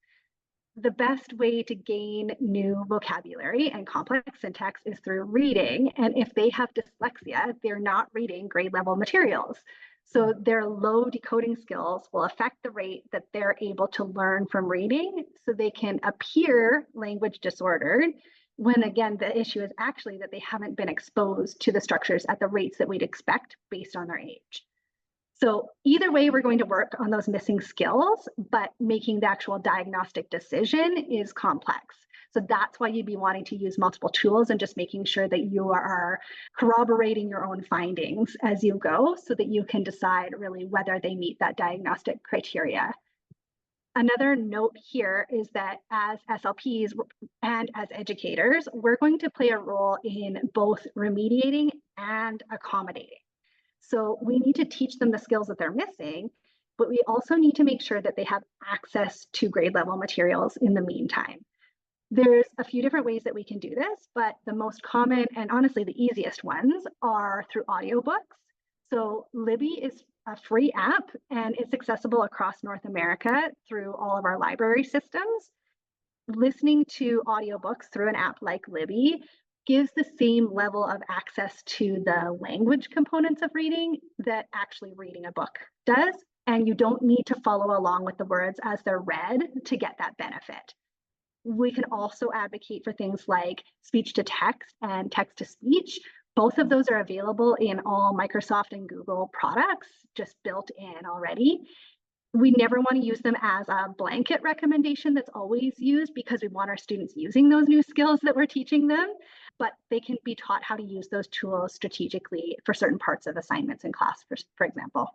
The best way to gain new vocabulary and complex syntax is through reading. And if they have dyslexia, they're not reading grade level materials. So their low decoding skills will affect the rate that they're able to learn from reading, so they can appear language disordered when again, the issue is actually that they haven't been exposed to the structures at the rates that we'd expect based on their age. So either way, we're going to work on those missing skills, but making the actual diagnostic decision is complex. So that's why you'd be wanting to use multiple tools and just making sure that you are corroborating your own findings as you go so that you can decide really whether they meet that diagnostic criteria. Another note here is that as SLPs and as educators, we're going to play a role in both remediating and accommodating. So we need to teach them the skills that they're missing, but we also need to make sure that they have access to grade level materials in the meantime. There's a few different ways that we can do this, but the most common and honestly the easiest ones are through audiobooks. So Libby is a free app and it's accessible across North America through all of our library systems. Listening to audiobooks through an app like Libby gives the same level of access to the language components of reading that actually reading a book does. And you don't need to follow along with the words as they're read to get that benefit. We can also advocate for things like speech to text and text to speech. Both of those are available in all Microsoft and Google products, just built in already. We never want to use them as a blanket recommendation that's always used because we want our students using those new skills that we're teaching them, but they can be taught how to use those tools strategically for certain parts of assignments in class, for example.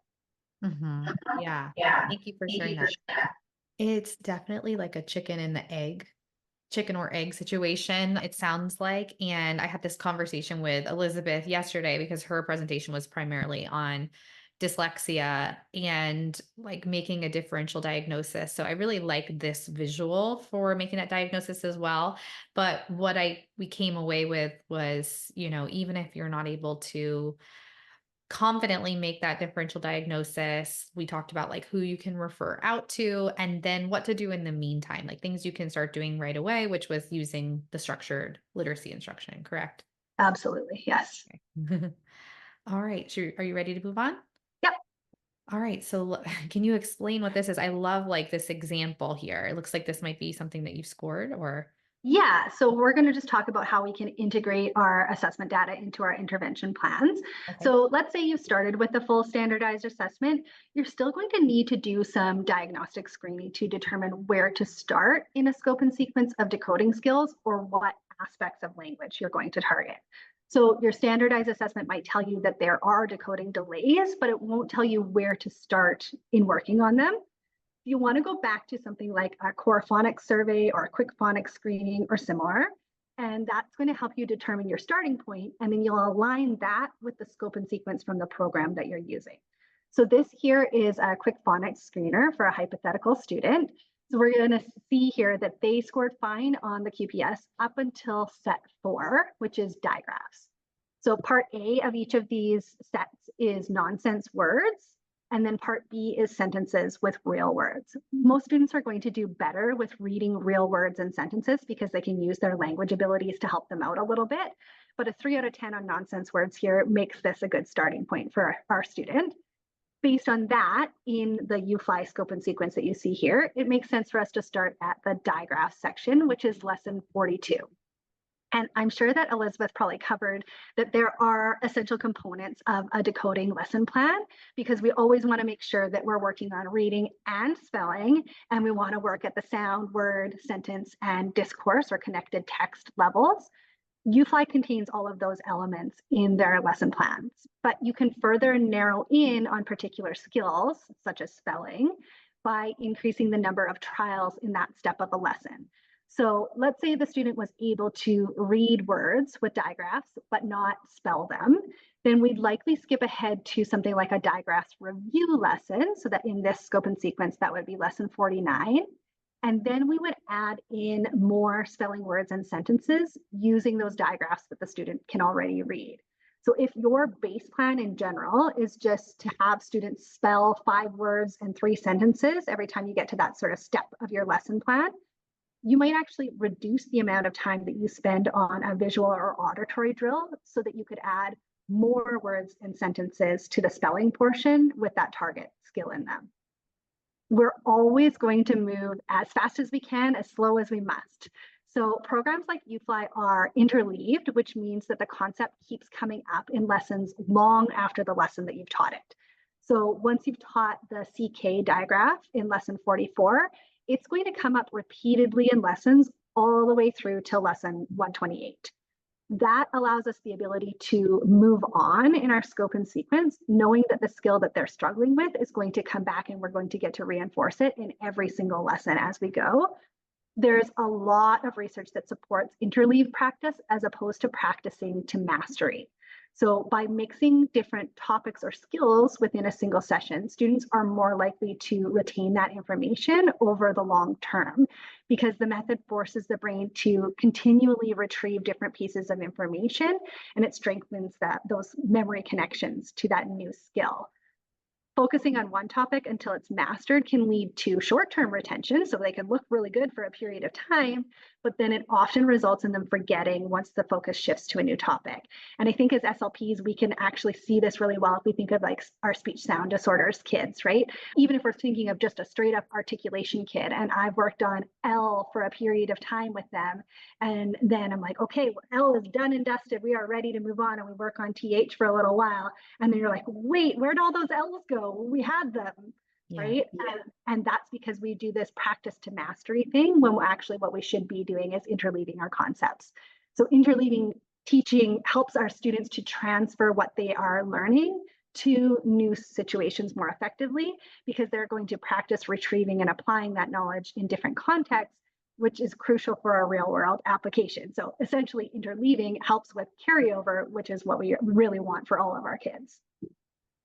Yeah. Thank you for sharing that. It's definitely like a chicken or egg situation, it sounds like. And I had this conversation with Elizabeth yesterday because her presentation was primarily on dyslexia and like making a differential diagnosis. So I really like this visual for making that diagnosis as well. But we came away with was, even if you're not able to confidently make that differential diagnosis. We talked about like who you can refer out to and then what to do in the meantime, like things you can start doing right away, which was using the structured literacy instruction, correct? Absolutely. Yes. Okay. All right. Are you ready to move on? Yep. All right. So can you explain what this is? I love like this example here. It looks like this might be something that you scored or Yeah, so we're going to just talk about how we can integrate our assessment data into our intervention plans. okay. So let's say you started with the full standardized assessment, you're still going to need to do some diagnostic screening to determine where to start in a scope and sequence of decoding skills or what aspects of language you're going to target. So your standardized assessment might tell you that there are decoding delays, but it won't tell you where to start in working on them. You want to go back to something like a core phonics survey or a quick phonics screening or similar. And that's going to help you determine your starting point, and then you'll align that with the scope and sequence from the program that you're using. So this here is a quick phonics screener for a hypothetical student. So we're going to see here that they scored fine on the QPS up until set 4, which is digraphs. So part A of each of these sets is nonsense words. And then part B is sentences with real words. Most students are going to do better with reading real words and sentences because they can use their language abilities to help them out a little bit. But a 3 out of 10 on nonsense words here makes this a good starting point for our student. Based on that, in the UFLI scope and sequence that you see here, it makes sense for us to start at the digraph section, which is lesson 42. And I'm sure that Elizabeth probably covered that there are essential components of a decoding lesson plan because we always want to make sure that we're working on reading and spelling, and we want to work at the sound, word, sentence, and discourse or connected text levels. UFLI contains all of those elements in their lesson plans, but you can further narrow in on particular skills, such as spelling, by increasing the number of trials in that step of a lesson. So let's say the student was able to read words with digraphs, but not spell them. Then we'd likely skip ahead to something like a digraphs review lesson. So that in this scope and sequence, that would be lesson 49. And then we would add in more spelling words and sentences using those digraphs that the student can already read. So if your base plan in general is just to have students spell 5 words and 3 sentences every time you get to that sort of step of your lesson plan, you might actually reduce the amount of time that you spend on a visual or auditory drill so that you could add more words and sentences to the spelling portion with that target skill in them. We're always going to move as fast as we can, as slow as we must. So programs like UFLI are interleaved, which means that the concept keeps coming up in lessons long after the lesson that you've taught it. So once you've taught the CK digraph in lesson 44, it's going to come up repeatedly in lessons all the way through to lesson 128. That allows us the ability to move on in our scope and sequence, knowing that the skill that they're struggling with is going to come back and we're going to get to reinforce it in every single lesson as we go. There's a lot of research that supports interleaved practice as opposed to practicing to mastery. So by mixing different topics or skills within a single session, students are more likely to retain that information over the long term because the method forces the brain to continually retrieve different pieces of information, and it strengthens those memory connections to that new skill. Focusing on one topic until it's mastered can lead to short-term retention, so they can look really good for a period of time, but then it often results in them forgetting once the focus shifts to a new topic. And I think as SLPs, we can actually see this really well if we think of like our speech sound disorders kids, right? Even if we're thinking of just a straight up articulation kid, and I've worked on L for a period of time with them, and then I'm like, okay, well, L is done and dusted. We are ready to move on, and we work on TH for a little while. And then you're like, wait, where'd all those L's go? We had them, yeah. right? And that's because we do this practice to mastery thing when actually what we should be doing is interleaving our concepts. So interleaving teaching helps our students to transfer what they are learning to new situations more effectively because they're going to practice retrieving and applying that knowledge in different contexts, which is crucial for our real world application. So essentially interleaving helps with carryover, which is what we really want for all of our kids.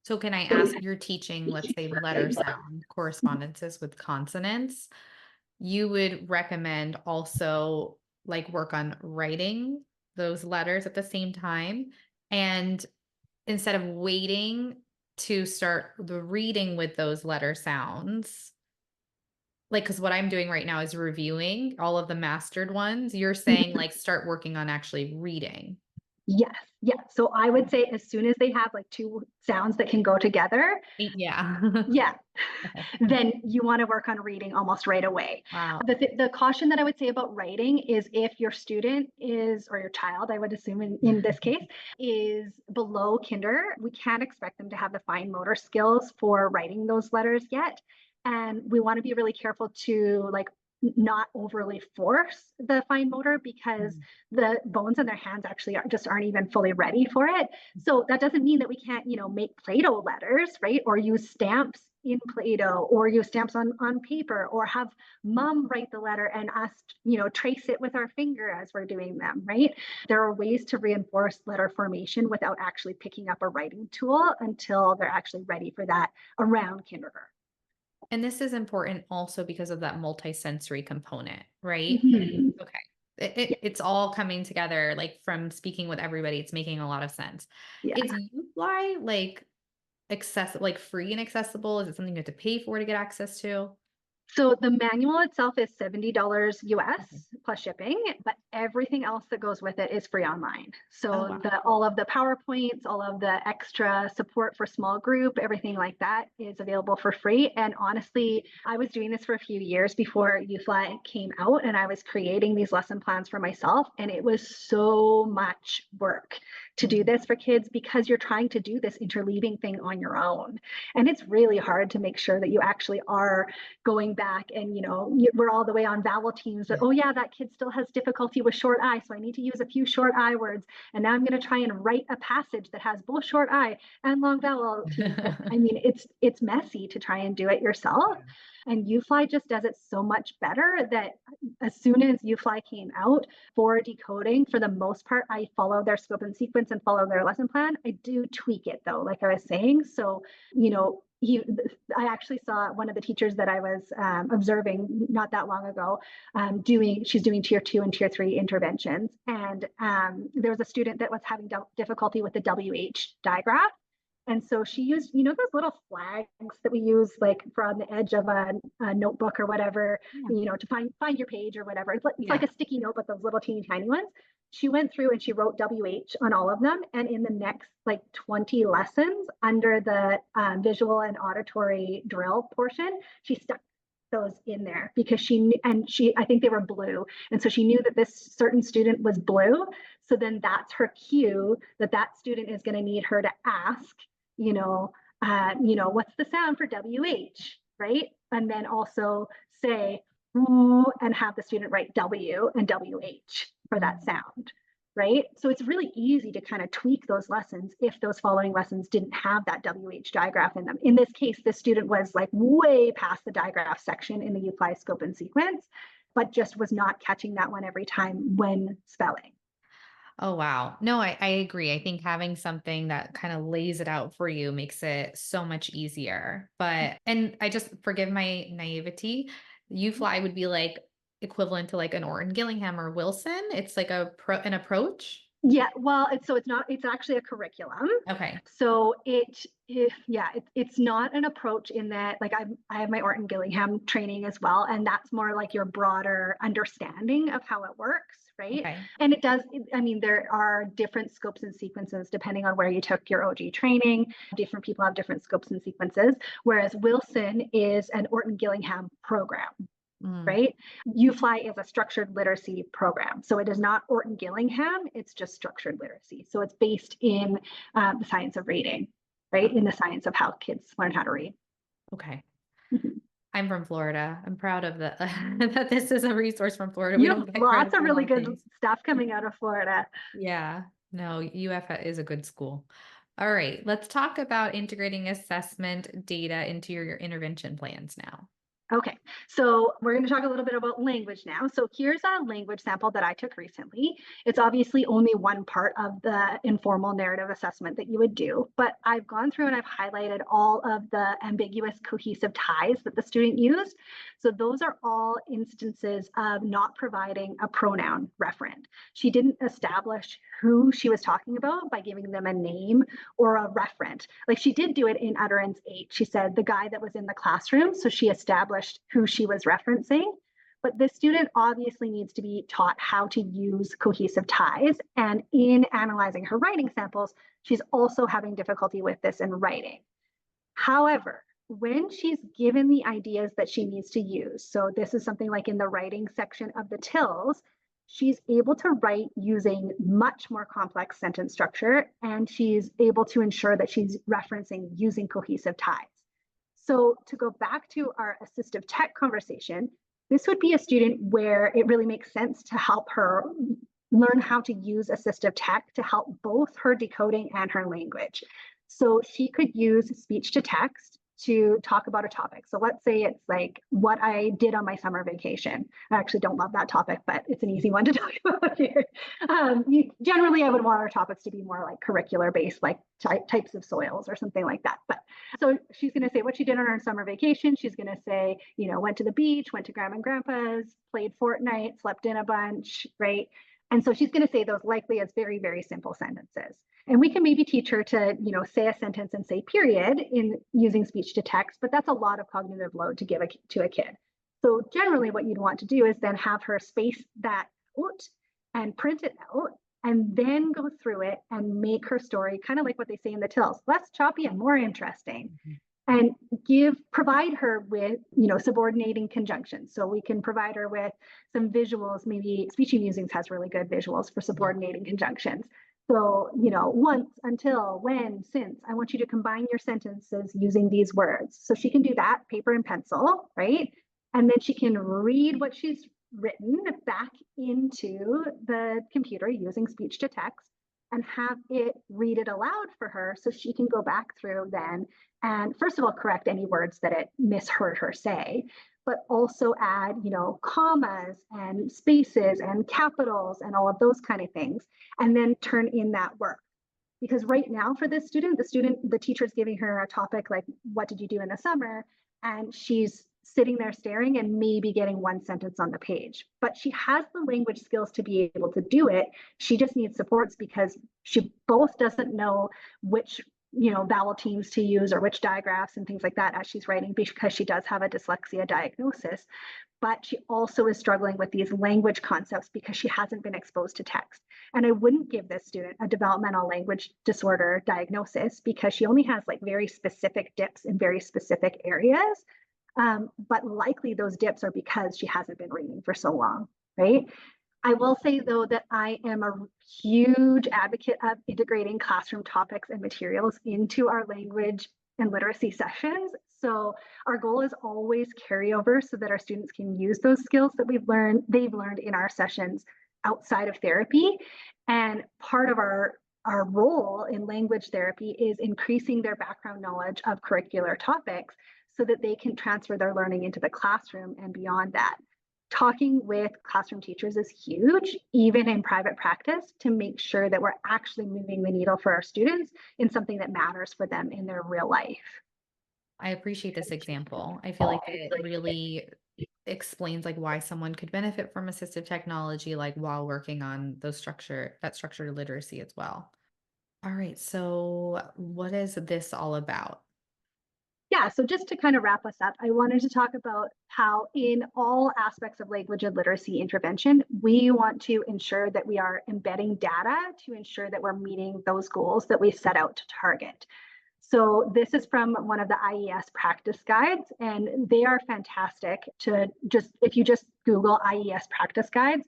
So can I ask, you're teaching, let's say, letter sound correspondences with consonants. You would recommend also like work on writing those letters at the same time. And instead of waiting to start the reading with those letter sounds, like, because what I'm doing right now is reviewing all of the mastered ones. You're saying, like, start working on actually reading. Yes, yeah. So I would say as soon as they have like two sounds that can go together, Yeah. yeah, Okay. then you want to work on reading almost right away. Wow. The caution that I would say about writing is if your student is, or your child, I would assume in this case, is below kinder, we can't expect them to have the fine motor skills for writing those letters yet. And we want to be really careful to like not overly force the fine motor because Mhm. the bones in their hands actually just aren't even fully ready for it. So that doesn't mean that we can't, make Play-Doh letters, right? Or use stamps in Play-Doh or use stamps on paper or have mom write the letter and us, trace it with our finger as we're doing them, right? There are ways to reinforce letter formation without actually picking up a writing tool until they're actually ready for that around kindergarten. And this is important also because of that multisensory component, right? Mhm. Okay. It's all coming together, like, from speaking with everybody, it's making a lot of sense. Yeah. Is UFly, like, like, free and accessible? Is it something you have to pay for to get access to? So the manual itself is $70 Okay. US plus shipping, but everything else that goes with it is free online. Oh, So wow. the all of the PowerPoints, all of the extra support for small group, everything like that is available for free. And honestly, I was doing this for a few years before UFly came out, and I was creating these lesson plans for myself, and it was so much work to do Mhm. this for kids because you're trying to do this interleaving thing on your own. And it's really hard to make sure that you actually are going back and we're all the way on vowel teams that, oh yeah, that kid still has difficulty with short I, so I need to use a few short I words, and now I'm going to try and write a passage that has both short I and long vowel teams. And I mean, it's messy to try and do it yourself, and UFly just does it so much better that as soon as UFly came out for decoding, for the most part I follow their scope and sequence and follow their lesson plan. I do tweak it though, like I was saying. So he I actually saw one of the teachers that I was observing not that long ago she's doing tier 2 and tier 3 interventions. And there was a student that was having difficulty with the WH digraph. And so she used, those little flags that we use like for on the edge of a notebook or whatever, Yeah. to find your page or whatever. It's like Yeah. a sticky note, but those little teeny tiny ones. She went through and she wrote WH on all of them. And in the next like 20 lessons under the visual and auditory drill portion, she stuck those in there because I think they were blue. And so she knew that this certain student was blue. So then that's her cue that that student is going to need her to ask, what's the sound for WH, right? And then also say, ooh, and have the student write W and WH for that Mm. sound, right? So it's really easy to kind of tweak those lessons if those following lessons didn't have that WH digraph in them. In this case, the student was like way past the digraph section in the UFly scope and sequence, but just was not catching that one every time when spelling. Oh, wow. No, I agree. I think having something that kind of lays it out for you makes it so much easier. And I just forgive my naivety. UFly would be like equivalent to like an Orton Gillingham or Wilson. It's like an approach. Yeah, well, it's actually a curriculum. Okay. So it's not an approach in that like I have my Orton Gillingham training as well, and that's more like your broader understanding of how it works, right? Okay. And I mean, there are different scopes and sequences depending on where you took your OG training. Different people have different scopes and sequences, whereas Wilson is an Orton Gillingham program, Mm, right? UFly is a structured literacy program. So it is not Orton Gillingham, it's just structured literacy. So it's based in the science of reading, right? oh, In the science of how kids learn how to read. okay. Mhm. I'm from Florida. I'm proud of the that this is a resource from Florida. We You don't have get lots credit of for a really lot of good things. stuff coming out of Florida. Yeah. No, UF is a good school. All right, let's talk about integrating assessment data into your intervention plans now. Okay, so we're going to talk a little bit about language now. So here's a language sample that I took recently. It's obviously only one part of the informal narrative assessment that you would do, but I've gone through and I've highlighted all of the ambiguous cohesive ties that the student used. So those are all instances of not providing a pronoun referent. She didn't establish who she was talking about by giving them a name or a referent. Like she did do it in utterance 8. She said the guy that was in the classroom. So she established who she was referencing. But this student obviously needs to be taught how to use cohesive ties. And in analyzing her writing samples, she's also having difficulty with this in writing. However, when she's given the ideas that she needs to use, so this is something like in the writing section of the TILs, she's able to write using much more complex sentence structure, and she's able to ensure that she's referencing using cohesive ties. So to go back to our assistive tech conversation, this would be a student where it really makes sense to help her learn how to use assistive tech to help both her decoding and her language. So she could use speech to text to talk about a topic. So let's say it's like what I did on my summer vacation. I actually don't love that topic, but it's an easy one to talk about here. Generally, I would want our topics to be more like curricular based, like types of soils or something like that. But so she's going to say what she did on her summer vacation. She's going to say, you know, went to the beach, went to grandma and grandpa's, played Fortnite, slept in a bunch, right? And so she's going to say those likely as very, very simple sentences. And we can maybe teach her to, you know, say a sentence and say period in using speech to text, but that's a lot of cognitive load to give to a kid. So generally what you'd want to do is then have her space that out and print it out and then go through it and make her story kind of like what they say in the TILs, less choppy and more interesting. And provide her with, you know, subordinating conjunctions. So we can provide her with some visuals. Maybe Speech and Musings has really good visuals for subordinating conjunctions. So, you know, once, until, when, since. I want you to combine your sentences using these words. So she can do that, paper and pencil, right? And then she can read what she's written back into the computer using speech to text and have it read it aloud for her so she can go back through then and first of all correct any words that it misheard her say, but also add, you know, commas and spaces and capitals and all of those kind of things, and then turn in that work. Because right now for this student, the teacher's giving her a topic like, what did you do in the summer? And she's sitting there staring and maybe getting one sentence on the page. But she has the language skills to be able to do it. She just needs supports because she both doesn't know which, you know, vowel teams to use or which digraphs and things like that as she's writing, because she does have a dyslexia diagnosis. But she also is struggling with these language concepts because she hasn't been exposed to text. And I wouldn't give this student a developmental language disorder diagnosis because she only has like very specific dips in very specific areas. But likely those dips are because she hasn't been reading for so long, right? I will say though that I am a huge advocate of integrating classroom topics and materials into our language and literacy sessions. So our goal is always carryover so that our students can use those skills that they've learned in our sessions outside of therapy. And part of our role in language therapy is increasing their background knowledge of curricular topics so that they can transfer their learning into the classroom and beyond that. Talking with classroom teachers is huge, even in private practice, to make sure that we're actually moving the needle for our students in something that matters for them in their real life. I appreciate this example. I feel like it really explains like why someone could benefit from assistive technology, like while working on that structured literacy as well. All right. So what is this all about? Yeah, so just to kind of wrap us up, I wanted to talk about how in all aspects of language and literacy intervention, we want to ensure that we are embedding data to ensure that we're meeting those goals that we set out to target. So this is from one of the IES practice guides, and they are fantastic to if you just Google IES practice guides,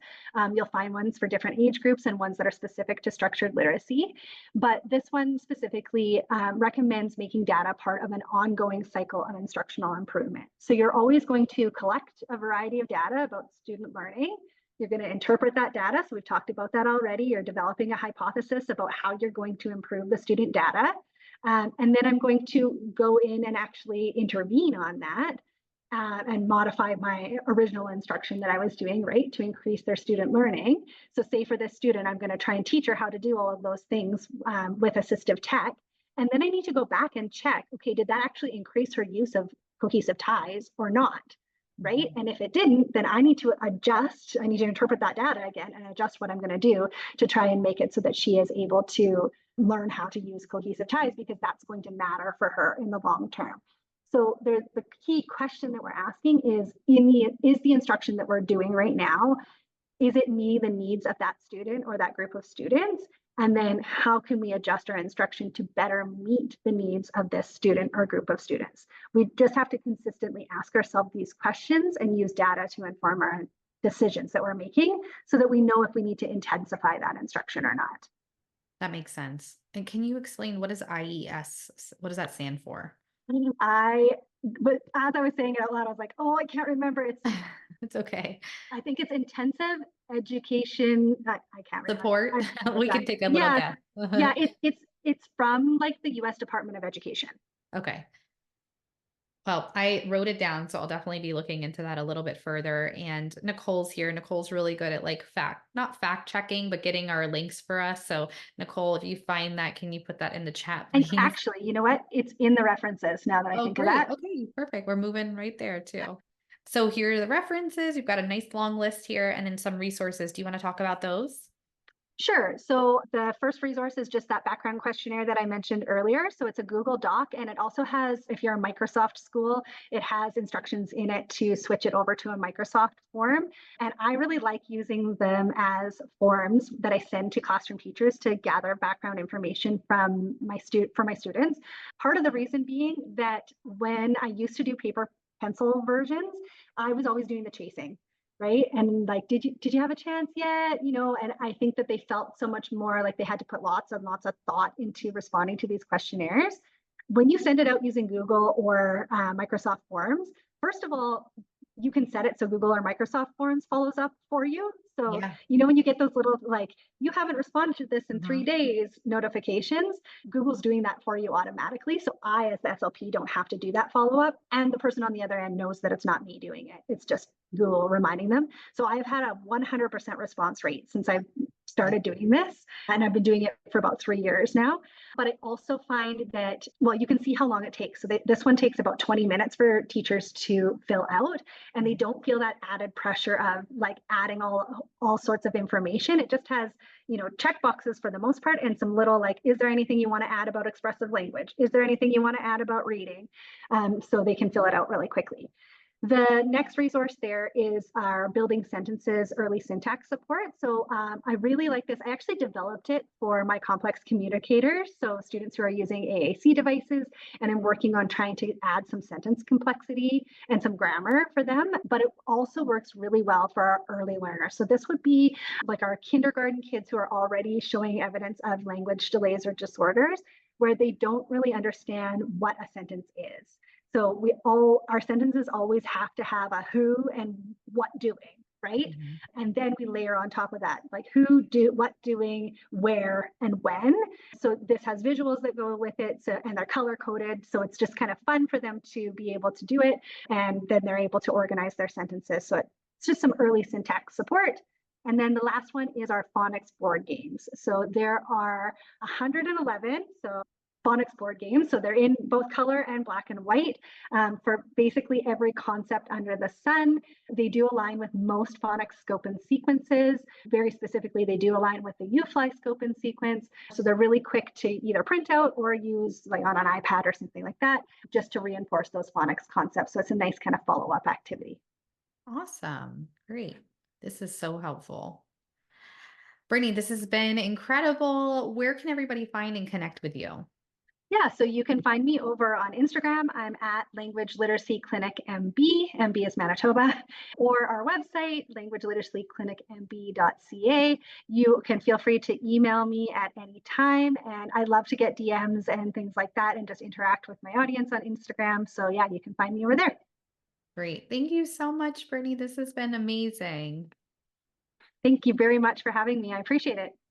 you'll find ones for different age groups and ones that are specific to structured literacy. But this one specifically recommends making data part of an ongoing cycle of instructional improvement. So you're always going to collect a variety of data about student learning. You're going to interpret that data. So we've talked about that already. You're developing a hypothesis about how you're going to improve the student data. And then I'm going to go in and actually intervene on that. and modify my original instruction that I was doing, right, to increase their student learning. So say for this student, I'm going to try and teach her how to do all of those things with assistive tech. And then I need to go back and check, okay, did that actually increase her use of cohesive ties or not? Right. Mhm. And if it didn't, then I need to adjust, I need to interpret that data again and adjust what I'm going to do to try and make it so that she is able to learn how to use cohesive ties, because that's going to matter for her in the long term. So the key question that we're asking is, is the instruction that we're doing right now, is it meeting the needs of that student or that group of students? And then how can we adjust our instruction to better meet the needs of this student or group of students? We just have to consistently ask ourselves these questions and use data to inform our decisions that we're making so that we know if we need to intensify that instruction or not. That makes sense. And can you explain what is IES? What does that stand for? I, but as I was saying it out loud, I was like, oh, I can't remember. It's okay. I think it's intensive education. I can't remember. Support? I'm bad with We that. can take a little Yes, guess. yeah. It's from like the U.S. Department of Education. Okay. Well, I wrote it down, so I'll definitely be looking into that a little bit further. And Nicole's here. Nicole's really good at like not fact checking, but getting our links for us. So, Nicole, if you find that, can you put that in the chat, And please? actually, you know what? It's in the references now that I Oh, think of great. that. Okay, perfect. We're moving right there too. So, here are the references. We've got a nice long list here and then some resources. Do you want to talk about those? Sure. So the first resource is just that background questionnaire that I mentioned earlier. So it's a Google Doc, and it also has, if you're a Microsoft school, it has instructions in it to switch it over to a Microsoft form. And I really like using them as forms that I send to classroom teachers to gather background information from for my students. Part of the reason being that when I used to do paper pencil versions, I was always doing the chasing, right? And like, did you have a chance yet? And I think that they felt so much more like they had to put lots and lots of thought into responding to these questionnaires. When you send it out using Google or Microsoft Forms, first of all, you can set it so Google or Microsoft Forms follows up for you. So, Yeah. when you get those little, like, you haven't responded to this in Mhm. 3 days notifications, Google's doing that for you automatically. So I, as the SLP, don't have to do that follow up. And the person on the other end knows that it's not me doing it. It's just Google reminding them. So I've had a 100% response rate since I've started doing this. And I've been doing it for about 3 years now. But I also find that, well, you can see how long it takes. So this one takes about 20 minutes for teachers to fill out, and they don't feel that added pressure of like adding all sorts of information. It just has, check boxes for the most part, and some little like, is there anything you want to add about expressive language? Is there anything you want to add about reading? So they can fill it out really quickly. The next resource there is our building sentences early syntax support. So I really like this. I actually developed it for my complex communicators, so students who are using AAC devices, and I'm working on trying to add some sentence complexity and some grammar for them, but it also works really well for our early learners. So this would be like our kindergarten kids who are already showing evidence of language delays or disorders, where they don't really understand what a sentence is. So our sentences always have to have a who and what doing, right? Mhm. And then we layer on top of that, like what doing, where, and when. So this has visuals that go with it, and they're color coded. So it's just kind of fun for them to be able to do it. And then they're able to organize their sentences. So it's just some early syntax support. And then the last one is our phonics board games. So there are 111. So phonics board games. So they're in both color and black and white for basically every concept under the sun. They do align with most phonics scope and sequences. Very specifically, they do align with the UFLI scope and sequence. So they're really quick to either print out or use like on an iPad or something like that, just to reinforce those phonics concepts. So it's a nice kind of follow-up activity. Awesome. Great. This is so helpful. Brittany, this has been incredible. Where can everybody find and connect with you? Yeah, so you can find me over on Instagram. I'm at Language Literacy Clinic MB. MB is Manitoba, or our website, languageliteracyclinicmb.ca. You can feel free to email me at any time, and I love to get DMs and things like that and just interact with my audience on Instagram. So yeah, you can find me over there. Great. Thank you so much, Brittany. This has been amazing. Thank you very much for having me. I appreciate it.